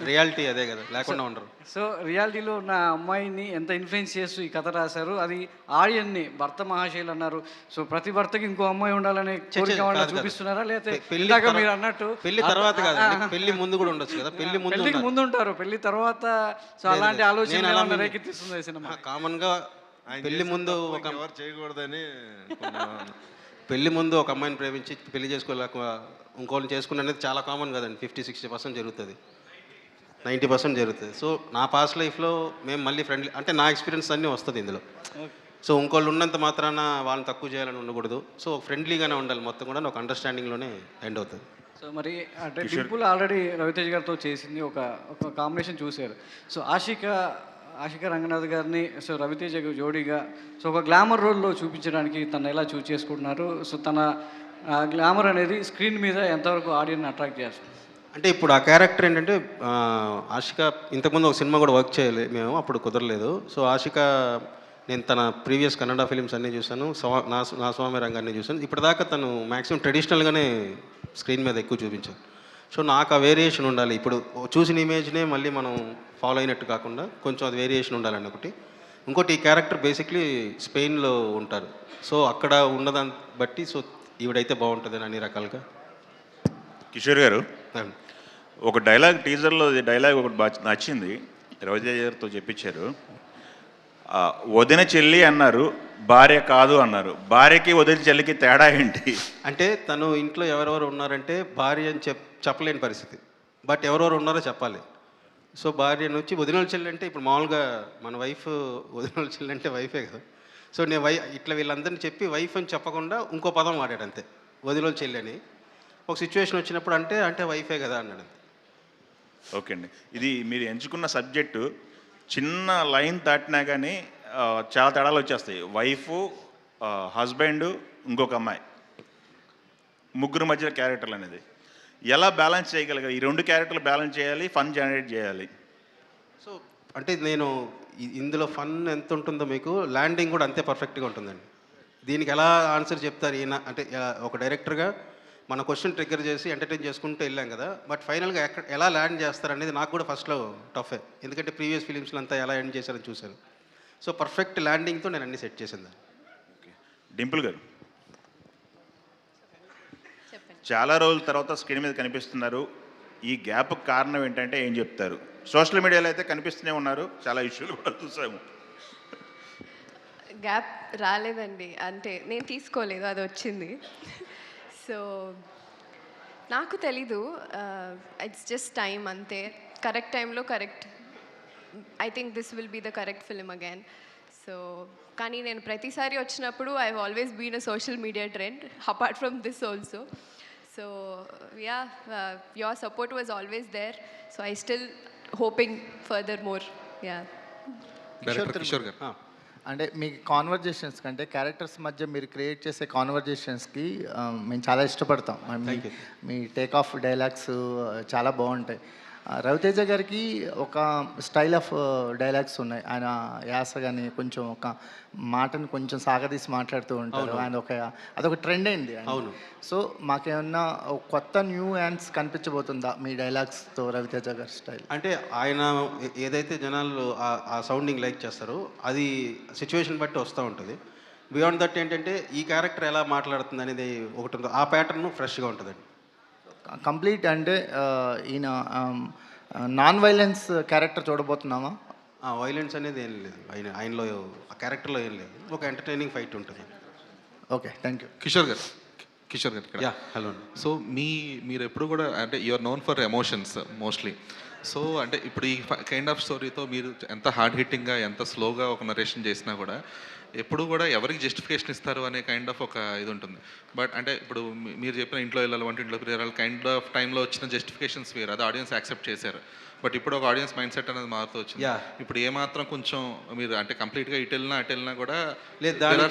రియాలిటీ అదే కదా, లేకుండా ఉండరు. సో రియాలిటీలో ఉన్న అమ్మాయిని ఎంత ఇన్ఫ్లుయెన్స్ చేస్తూ ఈ కథ రాశారు, అది ఆడియన్ని భర్త మహాశైలు అన్నారు. సో ప్రతి భర్తకి ఇంకో అమ్మాయి ఉండాలనే కోరిక ఏమన్నా చూపిస్తున్నారా, లేకపోతే మీరు అన్నట్టు పెళ్లి తర్వాత కాదు, పెళ్లి ముందు కూడా ఉండొచ్చు కదా. పెళ్లికి ముందు ఉంటారు, పెళ్లి తర్వాత సో అలాంటి ఆలోచన రేకెత్తిస్తుంది సినిమా. కామన్గా పెళ్లి ముందు ఒక చేయకూడదని పెళ్లి ముందు ఒక అమ్మాయిని ప్రేమించి పెళ్లి చేసుకోలేక ఇంకోళ్ళని చేసుకుని అనేది చాలా కామన్ కదండి. 50-60% జరుగుతుంది, 90% జరుగుతుంది. సో నా పాస్ట్ లైఫ్లో మేము మళ్ళీ ఫ్రెండ్లీ, అంటే నా ఎక్స్పీరియన్స్ అన్నీ వస్తుంది ఇందులో. సో ఇంకోళ్ళు ఉన్నంత మాత్రాన వాళ్ళని తక్కువ చేయాలని ఉండకూడదు. సో ఫ్రెండ్లీగానే ఉండాలి, మొత్తం కూడా ఒక అండర్స్టాండింగ్లోనే ఎండ్ అవుతుంది. సో మరి అంటే డింపుల్ ఆల్రెడీ రవితేజ్ గారితో చేసింది ఒక కాంబినేషన్ చూశారు. సో ఆశిక రంగనాథ్ గారిని సో రవితేజ జోడీగా సో ఒక గ్లామర్ రోల్లో చూపించడానికి తను ఎలా చూస్ చేసుకుంటున్నారు? సో తన గ్లామర్ అనేది స్క్రీన్ మీద ఎంతవరకు ఆడియన్స్ అట్రాక్ట్ చేస్తుంది? అంటే ఇప్పుడు ఆ క్యారెక్టర్ ఏంటంటే ఆశిక ఇంతకుముందు ఒక సినిమా కూడా వర్క్ చేయాలి మేము, అప్పుడు కుదరలేదు. సో ఆశిక నేను తన ప్రీవియస్ కన్నడ ఫిలిమ్స్ అన్నీ చూశాను, నా స్వామి రంగాన్ని చూశాను. ఇప్పటిదాకా తను మ్యాక్సిమం ట్రెడిషనల్గానే స్క్రీన్ మీద ఎక్కువ చూపించాను. సో నాకు ఆ వేరియేషన్ ఉండాలి. ఇప్పుడు చూసిన ఇమేజ్నే మళ్ళీ మనం ఫాలో అయినట్టు కాకుండా కొంచెం అది వేరియేషన్ ఉండాలని ఒకటి. ఇంకోటి ఈ క్యారెక్టర్ బేసిక్లీ స్పెయిన్లో ఉంటారు. సో అక్కడ ఉన్నదాన్ని బట్టి సో ఈవిడైతే బాగుంటుందని అన్ని రకాలుగా. కిషోర్ గారు, ఒక డైలాగ్ టీజర్లో డైలాగ్ ఒకటి బాగా నచ్చింది, రవితేజ గారితో చెప్పించారు. వదిన చెల్లి అన్నారు, భార్య కాదు అన్నారు. భార్యకి వదిన చెల్లికి తేడా ఏంటి? అంటే తను ఇంట్లో ఎవరెవరు ఉన్నారంటే భార్య అని చెప్పలేని పరిస్థితి, బట్ ఎవరెవరు ఉన్నారో చెప్పాలి. సో భార్య నుంచి వదినోళ్ళ చెల్లి అంటే ఇప్పుడు మామూలుగా మన వైఫ్ వదినోళ్ళ చెల్లి అంటే వైఫే కదా. సో నేను ఇట్లా వీళ్ళందరినీ చెప్పి వైఫ్ అని చెప్పకుండా ఇంకో పదం వాడాడు అంతే, వదినోళ్ళ చెల్లి అని. ఒక సిచ్యువేషన్ వచ్చినప్పుడు అంటే వైఫే కదా అన్నాడు. ఓకే అండి, ఇది మీరు ఎంచుకున్న సబ్జెక్టు చిన్న లైన్ దాటినా కానీ చాలా తేడాలు వచ్చేస్తాయి. వైఫు, హస్బెండ్, ఇంకొక అమ్మాయి, ముగ్గురు మధ్య క్యారెక్టర్లు అనేది ఎలా బ్యాలెన్స్ చేయగలిగారు? ఈ 2 క్యారెక్టర్లు బ్యాలెన్స్ చేయాలి, ఫన్ జనరేట్ చేయాలి. సో అంటే నేను ఇందులో ఫన్ ఎంత ఉంటుందో మీకు ల్యాండింగ్ కూడా అంతే పర్ఫెక్ట్గా ఉంటుందండి. దీనికి ఎలా ఆన్సర్ చెప్తారు ఈయన అంటే ఒక డైరెక్టర్గా మన క్వశ్చన్ ట్రిగ్గర్ చేసి ఎంటర్టైన్ చేసుకుంటూ వెళ్ళాం కదా, బట్ ఫైనల్గా ఎలా ల్యాండ్ చేస్తారు అనేది నాకు కూడా ఫస్ట్లో టఫే, ఎందుకంటే ప్రీవియస్ ఫిలిమ్స్లో అంతా ఎలా ఎండ్ చేశారని చూశాను. సో పర్ఫెక్ట్ ల్యాండింగ్తో నేను అన్ని సెట్ చేసింది. డింపుల్ గారు, చాలా రోజుల తర్వాత స్క్రీన్ మీద కనిపిస్తున్నారు. ఈ గ్యాప్ కారణం ఏంటంటే ఏం చెప్తారు? సోషల్ మీడియాలో అయితే కనిపిస్తూనే ఉన్నారు, చాలా ఇష్యూలు కూడా చూసాము. గ్యాప్ రాలేదండి, అంటే నేను తీసుకోలేదు, అది వచ్చింది. సో నాకు తెలీదు, ఇట్స్ జస్ట్ టైం అంతే. కరెక్ట్ టైంలో correct, I think this will be the correct film again. So కానీ నేను ప్రతిసారి వచ్చినప్పుడు I have always been a social media trend apart from this also. So ya, your support was always there. So I still hoping further more. Ya Kishore garu, అంటే మీ conversations కంటే characters మధ్య మీరు create చేసే కాన్వర్జేషన్స్కి మేము చాలా ఇష్టపడతాం. మీ టేక్ ఆఫ్ డైలాగ్స్ చాలా బాగుంటాయి. రవితేజ గారికి ఒక స్టైల్ ఆఫ్ డైలాగ్స్ ఉన్నాయి. ఆయన యాస కానీ కొంచెం ఒక మాటను కొంచెం సాగదీసి మాట్లాడుతూ ఉంటారు. ఆయన అదొక ట్రెండ్ అయింది. అవును. సో మాకేమన్నా కొత్త న్యూ యాన్స్ కనిపించబోతుందా మీ డైలాగ్స్తో రవితేజ గారి స్టైల్? అంటే ఆయన ఏదైతే జనాలు ఆ సౌండింగ్ లైక్ చేస్తారో అది సిచ్యువేషన్ బట్టి వస్తూ ఉంటుంది. బియాండ్ దట్ ఏంటంటే ఈ క్యారెక్టర్ ఎలా మాట్లాడుతుంది అనేది ఒకటి ఉంది. ఆ ప్యాటర్న్ ఫ్రెష్గా ఉంటుందండి. కంప్లీట్ అంటే ఈయన నాన్ వైలెన్స్ క్యారెక్టర్ చూడబోతున్నామా? వైలెన్స్ అనేది ఏం లేదు, ఆయనలో ఆ క్యారెక్టర్లో ఏం లేదు, ఒక ఎంటర్టైనింగ్ ఫైట్ ఉంటుంది. Okay, thank you. కిషోర్ గారు ఇక్కడ. Yeah, hello. సో మీరు ఎప్పుడు కూడా అంటే you are known for emotions mostly. So అంటే ఇప్పుడు ఈ కైండ్ ఆఫ్ స్టోరీతో మీరు ఎంత హార్డ్ హిట్టింగ్గా ఎంత స్లోగా ఒక నరేషన్ చేసినా కూడా ఎప్పుడు కూడా ఎవరికి జస్టిఫికేషన్ ఇస్తారు అనే కైండ్ ఆఫ్ ఒక ఇది ఉంటుంది. బట్ అంటే ఇప్పుడు మీరు చెప్పిన ఇంట్లో వెళ్ళాలి వంటింట్లో వెళ్ళాలి కైండ్ ఆఫ్ టైంలో వచ్చిన జస్టిఫికేషన్స్ వేరు, అది ఆడియన్స్ యాక్సెప్ట్ చేశారు. బట్ ఇప్పుడు ఒక ఆడియన్స్ మైండ్ సెట్ అనేది మారుతూ వచ్చింది. ఇప్పుడు ఏమాత్రం కొంచెం మీరు అంటే కంప్లీట్గా ఇటు వెళ్ళినా కూడా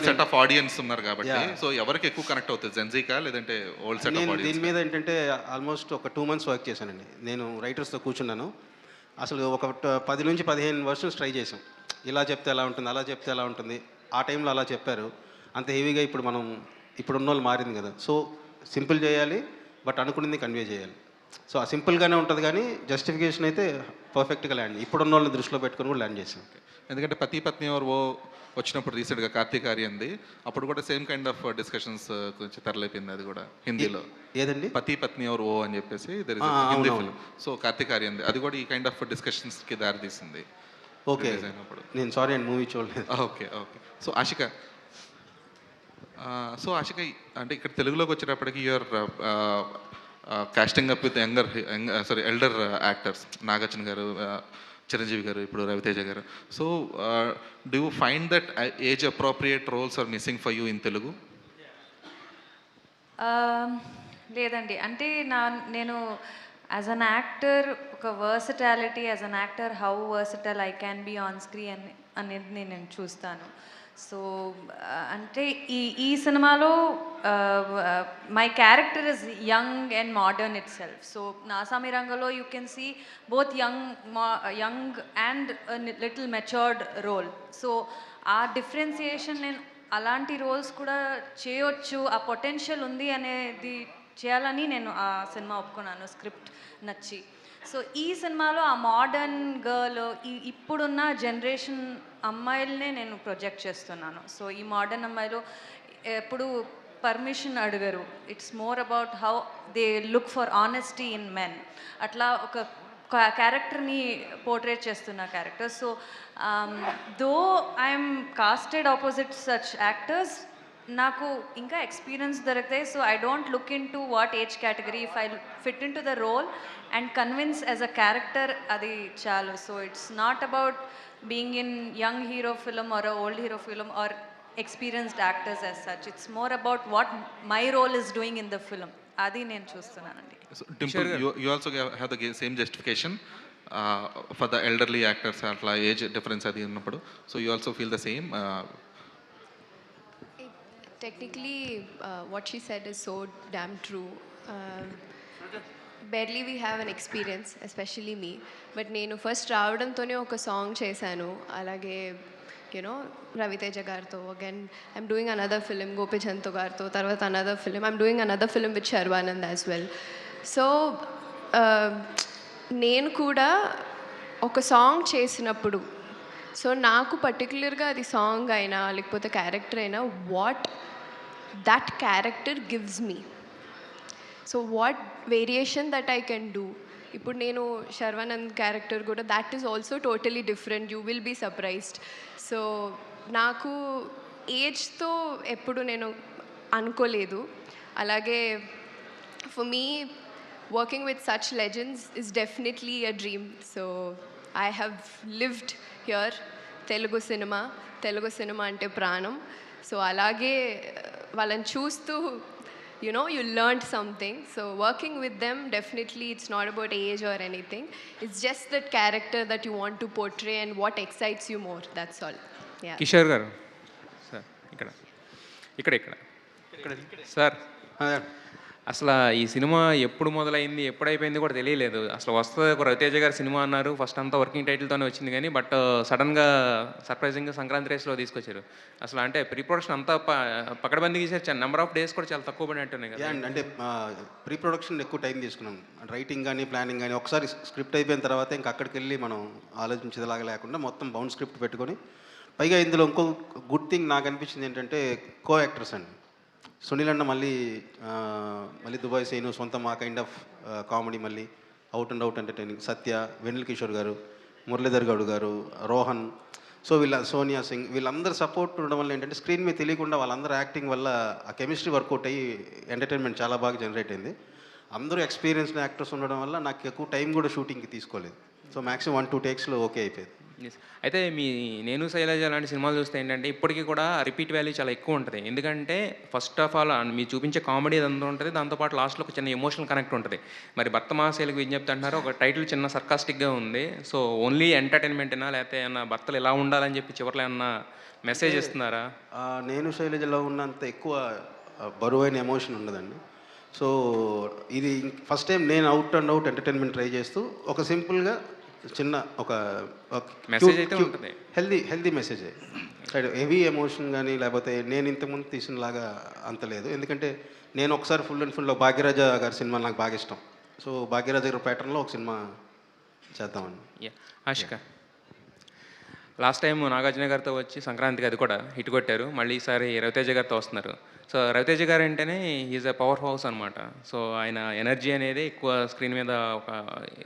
సెట్ ఆఫ్ ఆడియన్స్ ఉన్నారు కాబట్టి సో ఎవరికి ఎక్కువ కనెక్ట్ అవుతుంది, జెన్జీకా లేదంటే ఓల్డ్ సెట్ ఆఫ్ ఆడియన్స్? దీని మీద ఏంటంటే ఆల్మోస్ట్ ఒక 2 months వర్క్ చేశానండి. నేను రైటర్స్తో కూర్చున్నాను. అసలు ఒక 10 నుంచి 15 వర్షన్స్ ట్రై చేసాం. ఇలా చెప్తే ఎలా ఉంటుంది, అలా చెప్తే ఎలా ఉంటుంది. ఆ టైంలో అలా చెప్పారు. అంత హెవీగా ఇప్పుడు ఉన్న వాళ్ళు మారింది కదా. సో సింపుల్ చేయాలి, బట్ అనుకున్నది కన్వే చేయాలి. సో ఆ సింపుల్గానే ఉంటుంది కానీ జస్టిఫికేషన్ అయితే పర్ఫెక్ట్గా ల్యాండ్, ఇప్పుడున్న వాళ్ళని దృష్టిలో పెట్టుకుని కూడా ల్యాండ్ చేసాం. ఎందుకంటే పతి పత్ని ఎవరు ఓ వచ్చినప్పుడు రీసెంట్గా కార్తీక్ ఆర్యంది, అప్పుడు కూడా సేమ్ కైండ్ ఆఫ్ డిస్కషన్స్ కొంచెం తెరలేపింది. అది కూడా హిందీలో ఏదండి, పతి పత్ని ఎవరు ఓ అని చెప్పేసి హిందీ ఫిల్మ్. సో కార్తీక్ ఆర్యంది అది కూడా ఈ కైండ్ ఆఫ్ డిస్కషన్స్కి దారి తీసింది. ఓకే, నేను సారీ అండి మూవీ చూడలేదు. ఓకే. సో ఆషిక అంటే ఇక్కడ తెలుగులోకి వచ్చేటప్పటికి you're casting up with elder actors, Nagarjuna గారు, చిరంజీవి గారు, ఇప్పుడు రవితేజ గారు. So do you find that age appropriate roles are missing for you in Telugu? లేదండి, అంటే నేను యాజ్ అన్ యాక్టర్ ఒక versatility, as an actor how versatile I can be on screen అనేది నేను చూస్తాను. సో అంటే ఈ సినిమాలో my character is young and modern itself. So నాసామి రంగంలో you can see both young and little matured role. So uh differentiation నేను అలాంటి రోల్స్ కూడా చేయొచ్చు, ఆ పొటెన్షియల్ ఉంది అనేది చేయాలని నేను ఆ సినిమా ఒప్పుకున్నాను, స్క్రిప్ట్ నచ్చి. సో ఈ సినిమాలో ఆ మోడర్న్ గర్ల్, ఇప్పుడున్న జనరేషన్ అమ్మాయిలనే నేను ప్రొజెక్ట్ చేస్తున్నాను. సో ఈ మోడర్న్ అమ్మాయిలు ఎప్పుడు పర్మిషన్ అడగరు, it's more about how they look for honesty in men. అట్లా ఒక క్యారెక్టర్ని పోర్ట్రేట్ చేస్తున్న character. So though I'm casted opposite such actors, నాకు ఇంకా ఎక్స్పీరియన్స్ దొరుకుతాయి. So I don't look into what age category, if I fit into the role and convince as a character, అది చాలు. So it's not about being in young hero film or old hero film or experienced actors as such. It's more about what my role is doing in the film, అది నేను చూస్తున్నానండి. Dimple, you also have the same justification for the elderly actors, atla age difference adi unnappudu. So you also feel the same? Technically, what she said is so damn true. Barely we have an experience, especially me. But నేను first రావడంతోనే ఒక song చేశాను. అలాగే రవితేజ గారితో, again I'm doing another film గోపిచంద్తో గారితో, తర్వాత another film I'm doing another film with Sharwanand as well. So నేను కూడా ఒక సాంగ్ చేసినప్పుడు, సో నాకు పర్టికులర్గా అది సాంగ్ అయినా లేకపోతే క్యారెక్టర్ అయినా what that character gives me, so what variation that I can do. ఇప్పుడు నేను శర్వానంద్ క్యారెక్టర్ కూడా that is also totally different, you will be surprised. So నాకు ఏజ్తో ఎప్పుడు నేను అనుకోలేదు. అలాగే for me working with such legends is definitely a dream. So I have lived here. Telugu cinema అంటే ప్రాణం. సో అలాగే వాళ్ళని చూస్తూ you learned something. So working with them, definitely it's not about age or anything. It's just that character that you want to portray and what excites you more. That's all. Yeah. Kishore గారు sir, ఇక్కడ sir, అసలు ఈ cinema ఎప్పుడు మొదలైంది ఎప్పుడు అయిపోయింది కూడా తెలియలేదు. అసలు వస్తుంది ఒక రవితేజ గారి సినిమా అన్నారు, ఫస్ట్ అంతా వర్కింగ్ టైటిల్తోనే వచ్చింది కానీ బట్ సడన్గా సర్ప్రైజింగ్గా సంక్రాంతి రేస్లో తీసుకొచ్చారు. అసలు అంటే ప్రీ ప్రొడక్షన్ అంతా పకడ్బందీగా చేశారు, నెంబర్ ఆఫ్ డేస్ కూడా చాలా తక్కువ పడినట్టున్నాయి కదా. అంటే ప్రీ ప్రొడక్షన్ ఎక్కువ టైం తీసుకున్నాం, రైటింగ్ కానీ ప్లానింగ్ కానీ. ఒకసారి స్క్రిప్ట్ అయిపోయిన తర్వాత ఇంకా అక్కడికి వెళ్ళి మనం ఆలోచించేలాగా లేకుండా మొత్తం బౌండ్ స్క్రిప్ట్ పెట్టుకొని పైగా ఇందులో ఇంకో గుడ్ థింగ్ నాకు అనిపించింది ఏంటంటే కో యాక్టర్స్ అండి. సునీల్ అన్న మళ్ళీ దుబాయ్ సీను సొంతం ఆ కైండ్ ఆఫ్ కామెడీ, మళ్ళీ అవుట్ అండ్ అవుట్ ఎంటర్టైనింగ్. సత్య, వెన్నెల కిషోర్ గారు, మురళీధర్ గౌడ్ గారు, రోహన్, సో సోనియా సింగ్, వీళ్ళందరూ సపోర్ట్ ఉండడం వల్ల ఏంటంటే స్క్రీన్ మీద తెలియకుండా వాళ్ళందరూ యాక్టింగ్ వల్ల ఆ కెమిస్ట్రీ వర్కౌట్ అయ్యి ఎంటర్టైన్మెంట్ చాలా బాగా జనరేట్ అయింది. అందరూ ఎక్స్పీరియన్స్డ్ యాక్టర్స్ ఉండడం వల్ల నాకు ఎక్కువ టైం కూడా షూటింగ్కి తీసుకోలేదు. సో మ్యాక్సిమం 1-2 టేక్స్లో ఓకే అయిపోయింది. అయితే మీ నేను శైలజ లాంటి సినిమాలు చూస్తే ఏంటంటే ఇప్పటికీ కూడా రిపీట్ వాల్యూ చాలా ఎక్కువ ఉంటుంది. ఎందుకంటే ఫస్ట్ ఆఫ్ ఆల్ మీరు చూపించే కామెడీ అదంతా ఉంటుంది, దాంతోపాటు లాస్ట్లో ఒక చిన్న ఎమోషనల్ కనెక్ట్ ఉంటుంది. మరి భర్త మహాశైలకు విజ్ఞప్తి అంటున్నారు, ఒక టైటిల్ చిన్న సర్కాస్టిక్గా ఉంది. సో ఓన్లీ ఎంటర్టైన్మెంటేనా, లేకపోతే ఏమన్నా భర్తలు ఎలా ఉండాలని చెప్పి చివరిలో ఏమన్నా మెసేజ్ ఇస్తున్నారా? నేను శైలజలో ఉన్నంత ఎక్కువ బరువైన ఎమోషన్ ఉండదండి. సో ఇది ఫస్ట్ టైం నేను out and out entertainment try చేస్తూ ఒక సింపుల్గా చిన్న ఒక మెసేజ్ అయితే ఉంటుంది, హెల్దీ మెసేజ్. హెవీ ఎమోషన్ కానీ లేకపోతే నేను ఇంతకుముందు తీసినలాగా అంత లేదు. ఎందుకంటే నేను ఒకసారి ఫుల్ అండ్ ఫుల్లో భాగ్యరాజ గారి సినిమా నాకు బాగా ఇష్టం. సో భాగ్యరాజ గారి ప్యాటర్న్లో ఒక సినిమా చేద్దామండి. ఆశిక, లాస్ట్ టైం నాగార్జున గారితో వచ్చి సంక్రాంతికి అది కూడా హిట్ కొట్టారు. మళ్ళీ ఈసారి రవితేజ గారితో వస్తున్నారు. సో రవితేజ గారు అంటేనే ఈజ్ ఎ పవర్ హౌస్ అనమాట. సో ఆయన ఎనర్జీ అనేది ఎక్కువ స్క్రీన్ మీద ఒక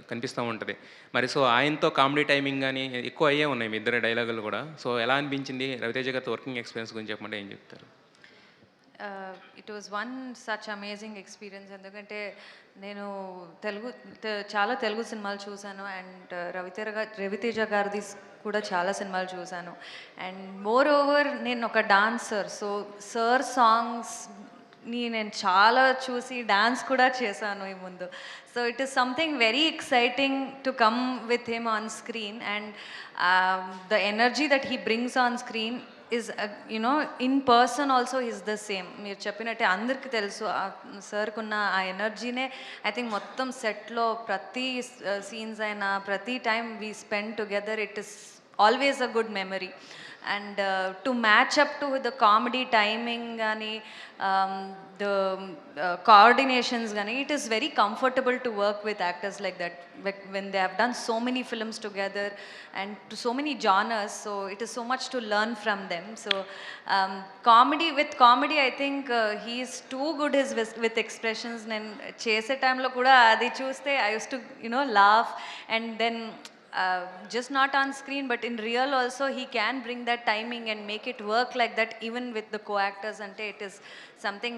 కనిపిస్తూ ఉంటుంది. మరి సో ఆయనతో కామెడీ టైమింగ్ కానీ ఎక్కువ అయ్యే ఉన్నాయి మీ ఇద్దరు డైలాగులు కూడా. సో ఎలా అనిపించింది రవితేజ గారితో వర్కింగ్ ఎక్స్పీరియన్స్ గురించి చెప్పమంటే ఏం చెప్తారు? It was one such amazing experience. ఎందుకంటే నేను చాలా తెలుగు సినిమాలు చూశాను అండ్ రవితేజ గారిది కూడా చాలా సినిమాలు చూశాను. అండ్ మోర్ ఓవర్ నేను ఒక డాన్సర్. సో సార్ సాంగ్స్ని నేను చాలా చూసి డాన్స్ కూడా చేశాను ఈ ముందు. So it is something very exciting to come with him on screen and the energy that he brings on screen is in person also is the same. మీరు చెప్పినట్టే అందరికీ తెలుసు సార్కున్న ఆ ఎనర్జీనే ఐ థింక్ మొత్తం సెట్లో ప్రతి సీన్స్ అయినా ప్రతి time we spend together it is always a good memory. And to match up to the comedy timing కానీ ద కోఆర్డినేషన్స్ కానీ it is very comfortable to work with actors like that when they have done so many films together and to so many genres, so it is so much to learn from them. So comedy I think he is too good with expressions. నేను చేసే టైంలో కూడా అది చూస్తే I used to laugh and then just not on screen but in real also he can bring that timing and make it work like that even with the co-actors. And it is something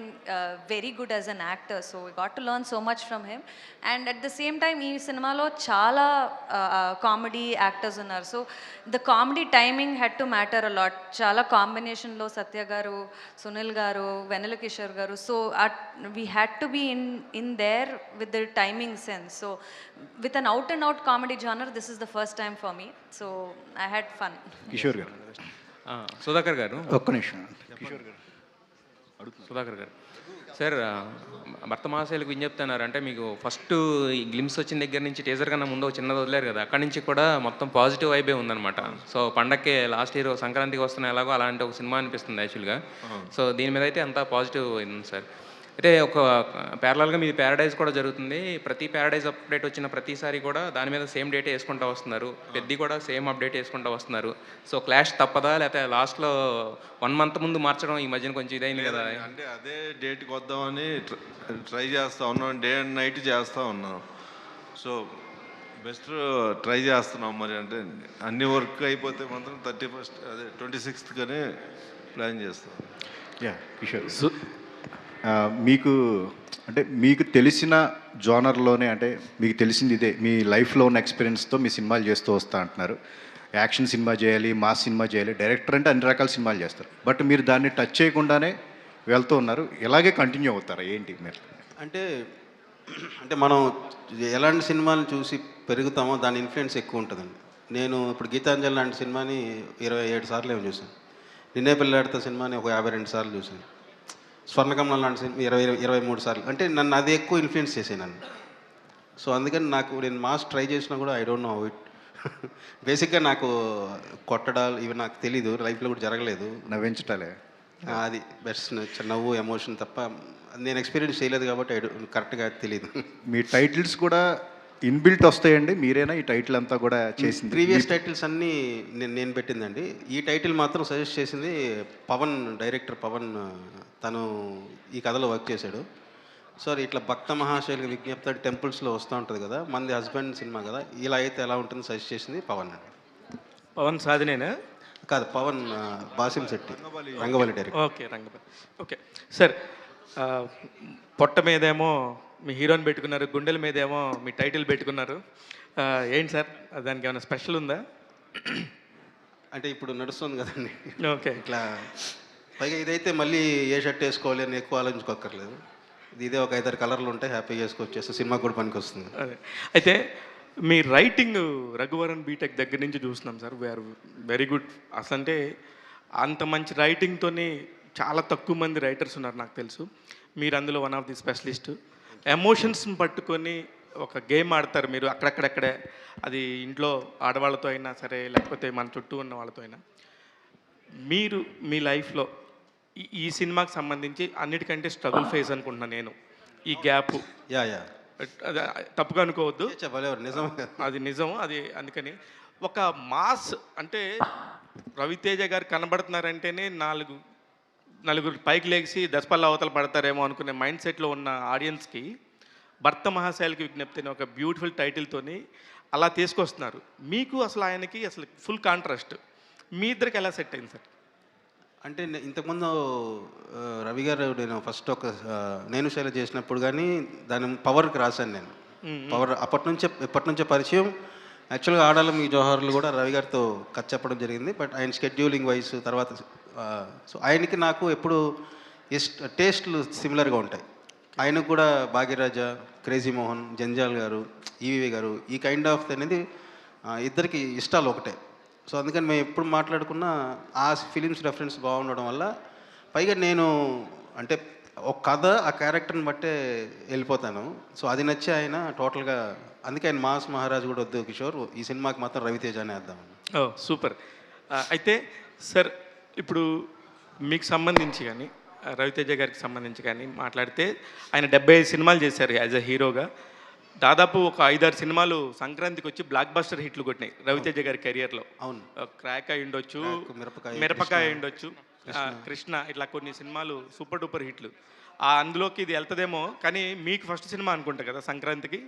very good as an actor, so we got to learn so much from him. And at the same time ee cinema lo chaala comedy actors unnaru, so the comedy timing had to matter a lot. Chaala combination lo Satya garu, Sunil garu, Venela Kishore garu, so we had to be in there with the timing sense. So with an out and out comedy genre, this is the first time for me, so I had fun. Kishore గారు, సుధాకర్ గారు ఒక్క నిమిషం. కిషోర్ గారు, సుధాకర్ గారు sir, భర్త మహాశైలకు విజ్ఞప్తి అన్నారు అంటే మీకు ఫస్ట్ ఈ గ్లిమ్స్ వచ్చిన దగ్గర నుంచి టీజర్ కన్నా ముందు ఒక చిన్నది వదిలేరు కదా, అక్కడి నుంచి కూడా మొత్తం పాజిటివ్ వైబే ఉందన్నమాట. సో పండక్కి లాస్ట్ ఇయర్ సంక్రాంతికి వస్తున్న ఎలాగో అలాంటి ఒక సినిమా అనిపిస్తుంది యాక్చువల్గా. సో దీని మీద అయితే అంతా పాజిటివ్ ఉంది సార్. అయితే ఒక ప్యారలల్గా మీది ప్యారడైజ్ కూడా జరుగుతుంది. ప్రతి ప్యారడైజ్ అప్డేట్ వచ్చిన ప్రతిసారి కూడా దాని మీద సేమ్ డేటే వేసుకుంటూ వస్తున్నారు, పెద్ద కూడా సేమ్ అప్డేట్ వేసుకుంటూ వస్తున్నారు. సో క్లాష్ తప్పదా, లేకపోతే లాస్ట్లో 1 month ముందు మార్చడం ఈ మధ్యన కొంచెం ఇదైంది కదా? అంటే అదే డేట్కి వద్దామని ట్రై చేస్తూ ఉన్నాం, డే అండ్ నైట్ చేస్తూ ఉన్నాం. సో బెస్ట్ ట్రై చేస్తున్నాం. మరి అంటే అన్ని వర్క్ అయిపోతే మాత్రం 31st అదే 26th కానీ ప్లాన్ చేస్తాం. కిషోర్, మీకు అంటే మీకు తెలిసిన జోనర్లోనే అంటే మీకు తెలిసింది ఇదే, మీ లైఫ్లో ఉన్న ఎక్స్పీరియన్స్తో మీ సినిమాలు చేస్తూ వస్తా అంటున్నారు. యాక్షన్ సినిమా చేయాలి, మాస్ సినిమా చేయాలి, డైరెక్టర్ అంటే అన్ని రకాల సినిమాలు చేస్తారు. బట్ మీరు దాన్ని టచ్ చేయకుండానే వెళ్తూ ఉన్నారు. ఇలాగే కంటిన్యూ అవుతారా ఏంటి మీరు? అంటే మనం ఎలాంటి సినిమాలను చూసి పెరుగుతామో దాని ఇన్ఫ్లుయెన్స్ ఎక్కువ ఉంటుందండి. నేను ఇప్పుడు గీతాంజలి లాంటి సినిమాని 27 సార్లు ఏమో చూశాను. నిన్నే పిల్లాడితో సినిమాని ఒక 52 సార్లు చూశాను. స్వర్ణకమలం లాంటి సినిమా 23 సార్లు. అంటే నన్ను అది ఎక్కువ ఇన్ఫ్లుయెన్స్ చేసాను నన్ను. సో అందుకని నేను మాస్ ట్రై చేసినా కూడా I don't know how it. బేసిక్గా నాకు కొట్టడాలు ఇవి నాకు తెలీదు, లైఫ్లో కూడా జరగలేదు. నవ్వించటాలే అది బెస్ట్, నవ్వు ఎమోషన్ తప్ప నేను ఎక్స్పీరియన్స్ చేయలేదు కాబట్టి కరెక్ట్గా తెలియదు. మీ టైటిల్స్ కూడా ఇన్బిల్ట్ వస్తాయండి, మీరేనా ఈ టైటిల్ అంతా కూడా చేసింది? ప్రీవియస్ టైటిల్స్ అన్నీ నేను పెట్టిందండి. ఈ టైటిల్ మాత్రం సజెస్ట్ చేసింది పవన్, డైరెక్టర్ పవన్. తను ఈ కథలో వర్క్ చేశాడు. సో ఇట్లా భక్త మహాశైలికి విజ్ఞప్తి టెంపుల్స్లో వస్తూ ఉంటుంది కదా, మనది హస్బెండ్ సినిమా కదా, ఇలా అయితే ఎలా ఉంటుంది సజెస్ట్ చేసింది పవన్ అండి. పవన్ సాధినేనా? కాదు, పవన్ బాసిం శెట్టి, రంగవల్లి డైరెక్టర్. ఓకే, రంగవల్లి. ఓకే సార్, పొట్ట మీదేమో మీ హీరోని పెట్టుకున్నారు, గుండెల మీదేమో మీ టైటిల్ పెట్టుకున్నారు. ఏంటి సార్ దానికి ఏమైనా స్పెషల్ ఉందా? అంటే ఇప్పుడు నడుస్తుంది కదండి. ఓకే. ఇట్లా పైగా ఇదైతే మళ్ళీ ఏ షర్ట్ వేసుకోవాలి అని ఎక్కువ ఆలోచించుకోక్కర్లేదు. ఇదే ఒక 5-6 కలర్లు ఉంటాయి, హ్యాపీగా వేసుకొచ్చేస్తే సినిమా కూడా పనికి వస్తుంది. అదే అయితే మీ రైటింగ్ రఘువరన్ బీటెక్ దగ్గర నుంచి చూస్తున్నాం సార్, వీఆర్ వెరీ గుడ్. అసలు అంటే అంత మంచి రైటింగ్తోని చాలా తక్కువ మంది రైటర్స్ ఉన్నారు నాకు తెలుసు. మీరు అందులో వన్ ఆఫ్ ది స్పెషలిస్ట్. ఎమోషన్స్ని పట్టుకొని ఒక గేమ్ ఆడతారు మీరు అక్కడక్కడక్కడే, అది ఇంట్లో ఆడవాళ్ళతో అయినా సరే లేకపోతే మన చుట్టూ ఉన్న వాళ్ళతో అయినా. మీరు మీ లైఫ్లో ఈ సినిమాకి సంబంధించి అన్నిటికంటే స్ట్రగుల్ ఫేస్ అనుకుంటున్నాను నేను, ఈ గ్యాప్. యా అది తప్పుగా అనుకోవద్దు, నిజం, అది నిజం. అది అందుకని ఒక మాస్ అంటే రవితేజ గారు కనబడుతున్నారంటేనే నలుగురు పైకి లేచి దశపల్ల అవతల పడతారేమో అనుకునే మైండ్ సెట్లో ఉన్న ఆడియన్స్కి భర్త మహాశైలికి విజ్ఞప్తి అని ఒక బ్యూటిఫుల్ టైటిల్తోని అలా తీసుకొస్తున్నారు. మీకు అసలు ఆయనకి అసలు ఫుల్ కాంట్రాస్ట్. మీ ఇద్దరికి ఎలా సెట్ అయింది సార్? అంటే ఇంతకుముందు రవి గారు నేను ఫస్ట్ ఒక నేను శైలి చేసినప్పుడు కానీ దాని పవర్కి రాశాను నేను. పవర్ ఎప్పటి నుంచే పరిచయం. యాక్చువల్గా ఆడాలి మీ జోహార్లు కూడా రవి గారితో కథ చెప్పడం జరిగింది. బట్ ఆయన స్కెడ్యూలింగ్ వైస్ తర్వాత సో ఆయనకి నాకు ఎప్పుడు టేస్ట్లు సిమిలర్గా ఉంటాయి. ఆయనకు కూడా భాగ్యరాజా, క్రేజీ మోహన్, జంజాల్ గారు, ఈవి గారు, ఈ కైండ్ ఆఫ్ అనేది ఇద్దరికి ఇష్టాలు ఒకటే. సో అందుకని మేము ఎప్పుడు మాట్లాడుకున్నా ఆ ఫిలిమ్స్ రెఫరెన్స్ బాగుండడం వల్ల, పైగా నేను అంటే ఒక కథ ఆ క్యారెక్టర్ని బట్టే వెళ్ళిపోతాను. సో అది నచ్చి ఆయన టోటల్గా, అందుకే ఆయన మాస్ మహారాజ్ కూడా వద్దు కిషోర్, ఈ సినిమాకి మాత్రం రవితేజ అనే వేద్దామని. ఓ సూపర్. అయితే సార్ ఇప్పుడు మీకు సంబంధించి కానీ రవితేజ గారికి సంబంధించి కానీ మాట్లాడితే ఆయన 75 సినిమాలు చేశారు యాజ్ అ హీరోగా. దాదాపు ఒక 5-6 సినిమాలు సంక్రాంతికి వచ్చి బ్లాక్ బస్టర్ హిట్లు కొట్టినాయి రవితేజ గారి కెరియర్లో. అవును, క్రాక్ అయి ఉండొచ్చు, మిరపకాయ అయి ఉండొచ్చు, కృష్ణ, ఇట్లా కొన్ని సినిమాలు సూపర్ డూపర్ హిట్లు. అందులోకి ఇది వెళ్తుందేమో, కానీ మీకు ఫస్ట్ సినిమా అనుకుంటా కదా సంక్రాంతికి?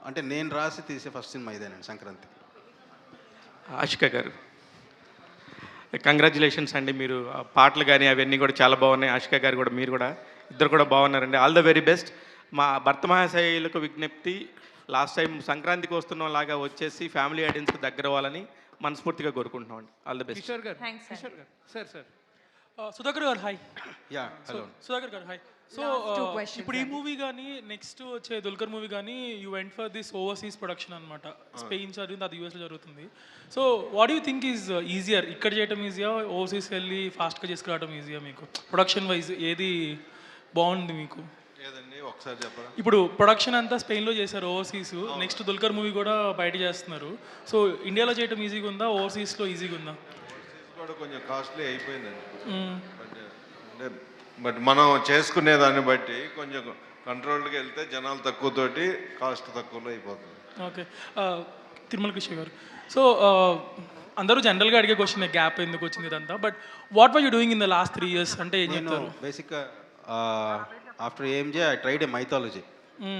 అంటే నేను రాసి తీసే ఫస్ట్ సినిమా ఇదేనండి సంక్రాంతికి. ఆషిక గారు కంగ్రాచులేషన్స్ అండి. మీరు పాటలు కానీ అవన్నీ కూడా చాలా బాగున్నాయి. ఆషిక గారు కూడా, మీరు కూడా, ఇద్దరు కూడా బాగున్నారండి. All the very best. మా భర్త మహాశైలకు విజ్ఞప్తి, లాస్ట్ టైం సంక్రాంతికి వస్తున్న లాగా వచ్చేసి ఫ్యామిలీ ఆడియన్స్కి దగ్గర అవ్వాలని మనస్ఫూర్తిగా కోరుకుంటున్నామండి. All the best. కిషోర్ గారు, కిషోర్ గారు, సార్ సుధాకర్ గారు హాయ్. యా హలో సుధాకర్ గారు హాయ్. సో ఇప్పుడు ఈ మూవీ కానీ నెక్స్ట్ వచ్చే దుల్కర్ మూవీ కానీ you went for this overseas production అనమాట. స్పెయిన్ జరిగింది, అది యూఎస్లో జరుగుతుంది. So what you think is easier, ఇక్కడ చేయటం ఈజియా, ఓవర్సీస్ వెళ్ళి ఫాస్ట్గా చేసుకురావడం ఈజియా? మీకు ప్రొడక్షన్ వైజ్ ఏది బాగుంది మీకు? ఒకసారి చెప్పరా? ఇప్పుడు ప్రొడక్షన్ అంతా స్పెయిన్లో చేశారు, ఓవర్సీస్. నెక్స్ట్ దుల్కర్ మూవీ కూడా బయట చేస్తున్నారు. సో ఇండియాలో చేయటం ఈజీగా ఉందా, ఓవర్సీస్లో ఈజీగా ఉందా? కూడా కొంచెం కాస్ట్లీ అయిపోయిందండి. అంటే బట్ మనం చేసుకునే దాన్ని బట్టి కొంచెం కంట్రోల్డ్గా వెళ్తే జనాలు తక్కువతోటి కాస్ట్ తక్కువలో అయిపోతుంది. ఓకే, తిరుమల కృష్ణ గారు. సో అందరూ జనరల్గా అడిగే క్వశ్చన్, గ్యాప్ ఎందుకు వచ్చింది ఇదంతా, but what were you doing in the last 3 years అంటే ఏం చెప్తారు? బేసిక్గా after AMJ I tried a mythology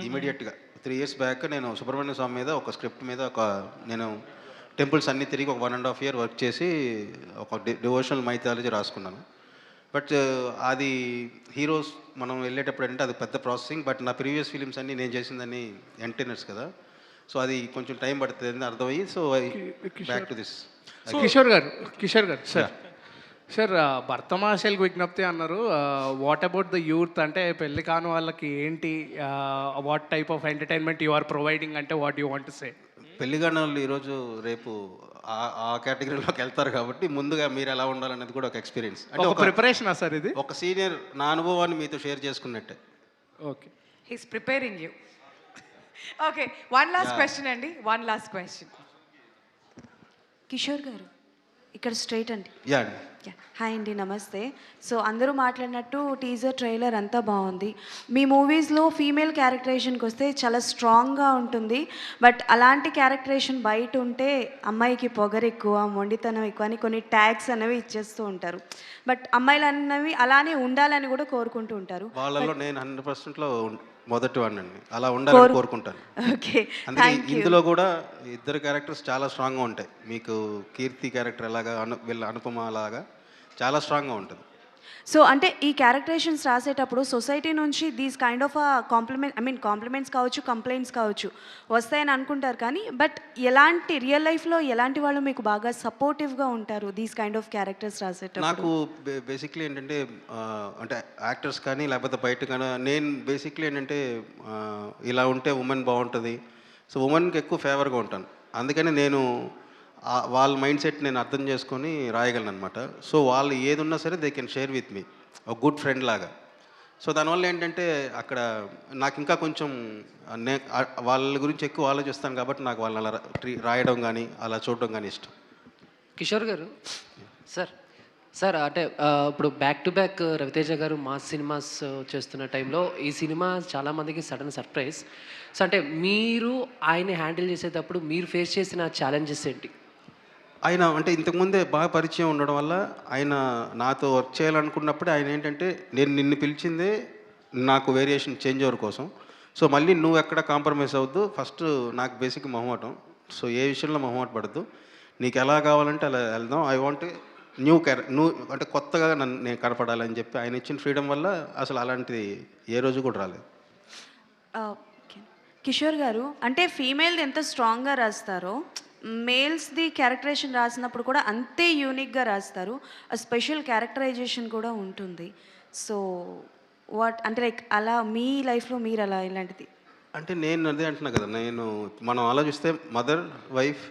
ఇమీడియట్గా. 3 years బ్యాక్ నేను సుబ్రహ్మణ్య స్వామి మీద ఒక స్క్రిప్ట్ మీద నేను టెంపుల్స్ అన్నీ తిరిగి ఒక 1.5 year వర్క్ చేసి ఒక డివోషనల్ మైథాలజీ రాసుకున్నాను. బట్ అది హీరోస్ మనం వెళ్ళేటప్పుడు అంటే అది పెద్ద ప్రాసెసింగ్. బట్ నా ప్రీవియస్ ఫిలిమ్స్ అన్నీ నేను చేసిందని ఎంటర్టైనర్స్ కదా, సో అది కొంచెం టైం పడుతుంది అని అర్థమయ్యి, so back to this. Kishore గారు సార్ భర్త మహాశైలికి విజ్ఞప్తి అన్నారు. వాట్ అబౌట్ ద యూత్, అంటే పెళ్లి కాని వాళ్ళకి ఏంటి, what type of entertainment you are providing, అంటే what you want to say? పెళ్లి కాని వాళ్ళు ఈరోజు రేపు ఆ కేటగిరీలోకి వెళ్తారు కాబట్టి ముందుగా మీరు ఎలా ఉండాలనేది కూడా ఒక ఎక్స్పీరియన్స్. అంటే ఒక ప్రిపరేషన్ సార్ ఇది? ఒక సీనియర్ నా అనుభవాన్ని మీతో షేర్ చేసుకున్నట్టే. Okay, he's preparing you. Okay, one last question అండి, వన్ లాస్ట్ క్వశ్చన్. కిషోర్ గారు ఇక్కడ స్ట్రైట్ అండి. యా హాయ్ అండి, నమస్తే. సో అందరూ మాట్లాడినట్టు టీజర్ ట్రైలర్ అంతా బాగుంది. మీ మూవీస్లో ఫీమేల్ క్యారెక్టరేషన్కి వస్తే చాలా స్ట్రాంగ్గా ఉంటుంది. బట్ అలాంటి క్యారెక్టరేషన్ బయట ఉంటే అమ్మాయికి పొగరు ఎక్కువ, మొండితనం ఎక్కువ అని కొన్ని ట్యాగ్స్ అనేవి ఇచ్చేస్తూ ఉంటారు. బట్ అమ్మాయిలు అన్నవి అలానే ఉండాలని కూడా కోరుకుంటూ ఉంటారు. వాళ్ళలో నేను 100%లో మొదటి వాడినండి. అలా ఉండాలని కోరుకుంటాను. ఓకే, అందుకే ఇందులో కూడా ఇద్దరు క్యారెక్టర్స్ చాలా స్ట్రాంగ్గా ఉంటాయి. మీకు కీర్తి క్యారెక్టర్ ఎలాగా వీళ్ళ అనుపమ అలాగా చాలా స్ట్రాంగ్గా ఉంటుంది. సో అంటే ఈ క్యారెక్టరేషన్స్ రాసేటప్పుడు సొసైటీ నుంచి దీస్ కైండ్ ఆఫ్ కాంప్లిమెంట్స్ కావచ్చు, కంప్లైంట్స్ కావచ్చు వస్తాయని అనుకుంటారు. కానీ బట్ ఎలాంటి రియల్ లైఫ్లో ఎలాంటి వాళ్ళు మీకు బాగా సపోర్టివ్గా ఉంటారు దీస్ కైండ్ ఆఫ్ క్యారెక్టర్స్ రాసేటప్పుడు? నాకు బేసిక్లీ ఏంటంటే అంటే యాక్టర్స్ కానీ లేకపోతే బయట కానీ నేను బేసిక్లీ ఏంటంటే ఇలా ఉంటే ఉమెన్ బాగుంటుంది, సో ఉమెన్కి ఎక్కువ ఫేవర్గా ఉంటాను. అందుకని నేను వాళ్ళ మైండ్ సెట్ నేను అర్థం చేసుకొని రాయగలను అనమాట. సో వాళ్ళు ఏది ఉన్నా సరే they can share with me, ఒక గుడ్ ఫ్రెండ్ లాగా. సో దానివల్ల ఏంటంటే అక్కడ నాకు ఇంకా కొంచెం వాళ్ళ గురించి ఎక్కువ ఆలోచిస్తాను కాబట్టి నాకు వాళ్ళని అలా రాయడం కానీ అలా చూడడం కానీ ఇష్టం. కిషోర్ గారు, సార్ అంటే ఇప్పుడు బ్యాక్ టు బ్యాక్ రవితేజ గారు మాస్ సినిమాస్ చేస్తున్న టైంలో ఈ సినిమా చాలామందికి సడన్ సర్ప్రైజ్. సో అంటే మీరు ఆయన్ని హ్యాండిల్ చేసేటప్పుడు మీరు ఫేస్ చేసిన ఛాలెంజెస్ ఏంటి? ఆయన అంటే ఇంతకుముందే బాగా పరిచయం ఉండడం వల్ల ఆయన నాతో వర్క్ చేయాలనుకున్నప్పుడే ఆయన ఏంటంటే నేను నిన్ను పిలిచిందే నాకు వేరియేషన్ చేంజ్ ఓవర్ కోసం. సో మళ్ళీ నువ్వు ఎక్కడ కాంప్రమైజ్ అవ్వద్దు, ఫస్ట్ నాకు బేసిక్ మొహమాటం, సో ఏ విషయంలో మొహమాట పడద్దు, నీకు ఎలా కావాలంటే అలా వెళ్దాం, ఐ వాంట్ నువ్వు అంటే కొత్తగా నేను కనపడాలని చెప్పి ఆయన ఇచ్చిన ఫ్రీడమ్ వల్ల అసలు అలాంటిది ఏ రోజు కూడా రాలేదు. కిషోర్ గారు, అంటే ఫీమేల్ది ఎంత స్ట్రాంగ్గా రాస్తారో మేల్స్ది క్యారెక్టరేషన్ రాసినప్పుడు కూడా అంతే యూనిక్గా రాస్తారు. స్పెషల్ క్యారెక్టరైజేషన్ కూడా ఉంటుంది. సో అంటే లైక్ అలా మీ లైఫ్లో మీరు అలా ఇలాంటిది అంటే నేను అదే అంటున్నా కదా, మనం ఆలోచిస్తే మదర్, వైఫ్,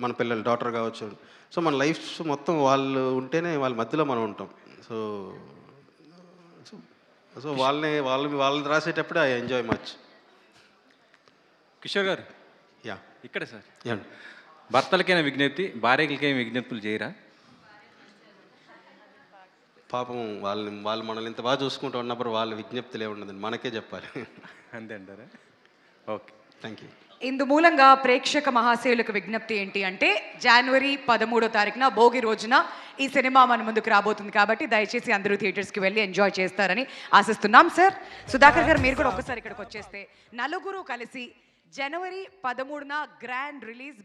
మన పిల్లలు, డాటర్ కావచ్చు, సో మన లైఫ్ మొత్తం వాళ్ళు ఉంటేనే వాళ్ళ మధ్యలో మనం ఉంటాం. సో సో వాళ్ళని రాసేటప్పుడు ఐ ఎంజాయ్ మచ్. కిషోర్ గారు, యా ఇక్కడ సార్ యా భర్తలకైనా విజ్ఞప్తి, భార్యలకైనా విజ్ఞప్తులు చేయరా? పాపం వాళ్ళు మనల్ని ఇంత బాగా చూసుకుంటూ ఉన్నప్పుడు వాళ్ళ విజ్ఞప్తులే ఉండదండి, మనకే చెప్పాలి. అంతే అంటారా? Okay, thank you. ఇందు మూలంగా ప్రేక్షక మహాశయులకు విజ్ఞప్తి ఏంటి అంటే జనవరి 13వ తారీఖున భోగి రోజున ఈ సినిమా మన ముందుకు రాబోతుంది కాబట్టి దయచేసి అందరూ థియేటర్స్కి వెళ్ళి ఎంజాయ్ చేస్తారని ఆశిస్తున్నాం. సార్ సుధాకర్ గారు, మీరు కూడా ఒక్కసారి ఇక్కడికి వచ్చేస్తే నలుగురు కలిసి జనవరి 13న గ్రాండ్ రిలీజ్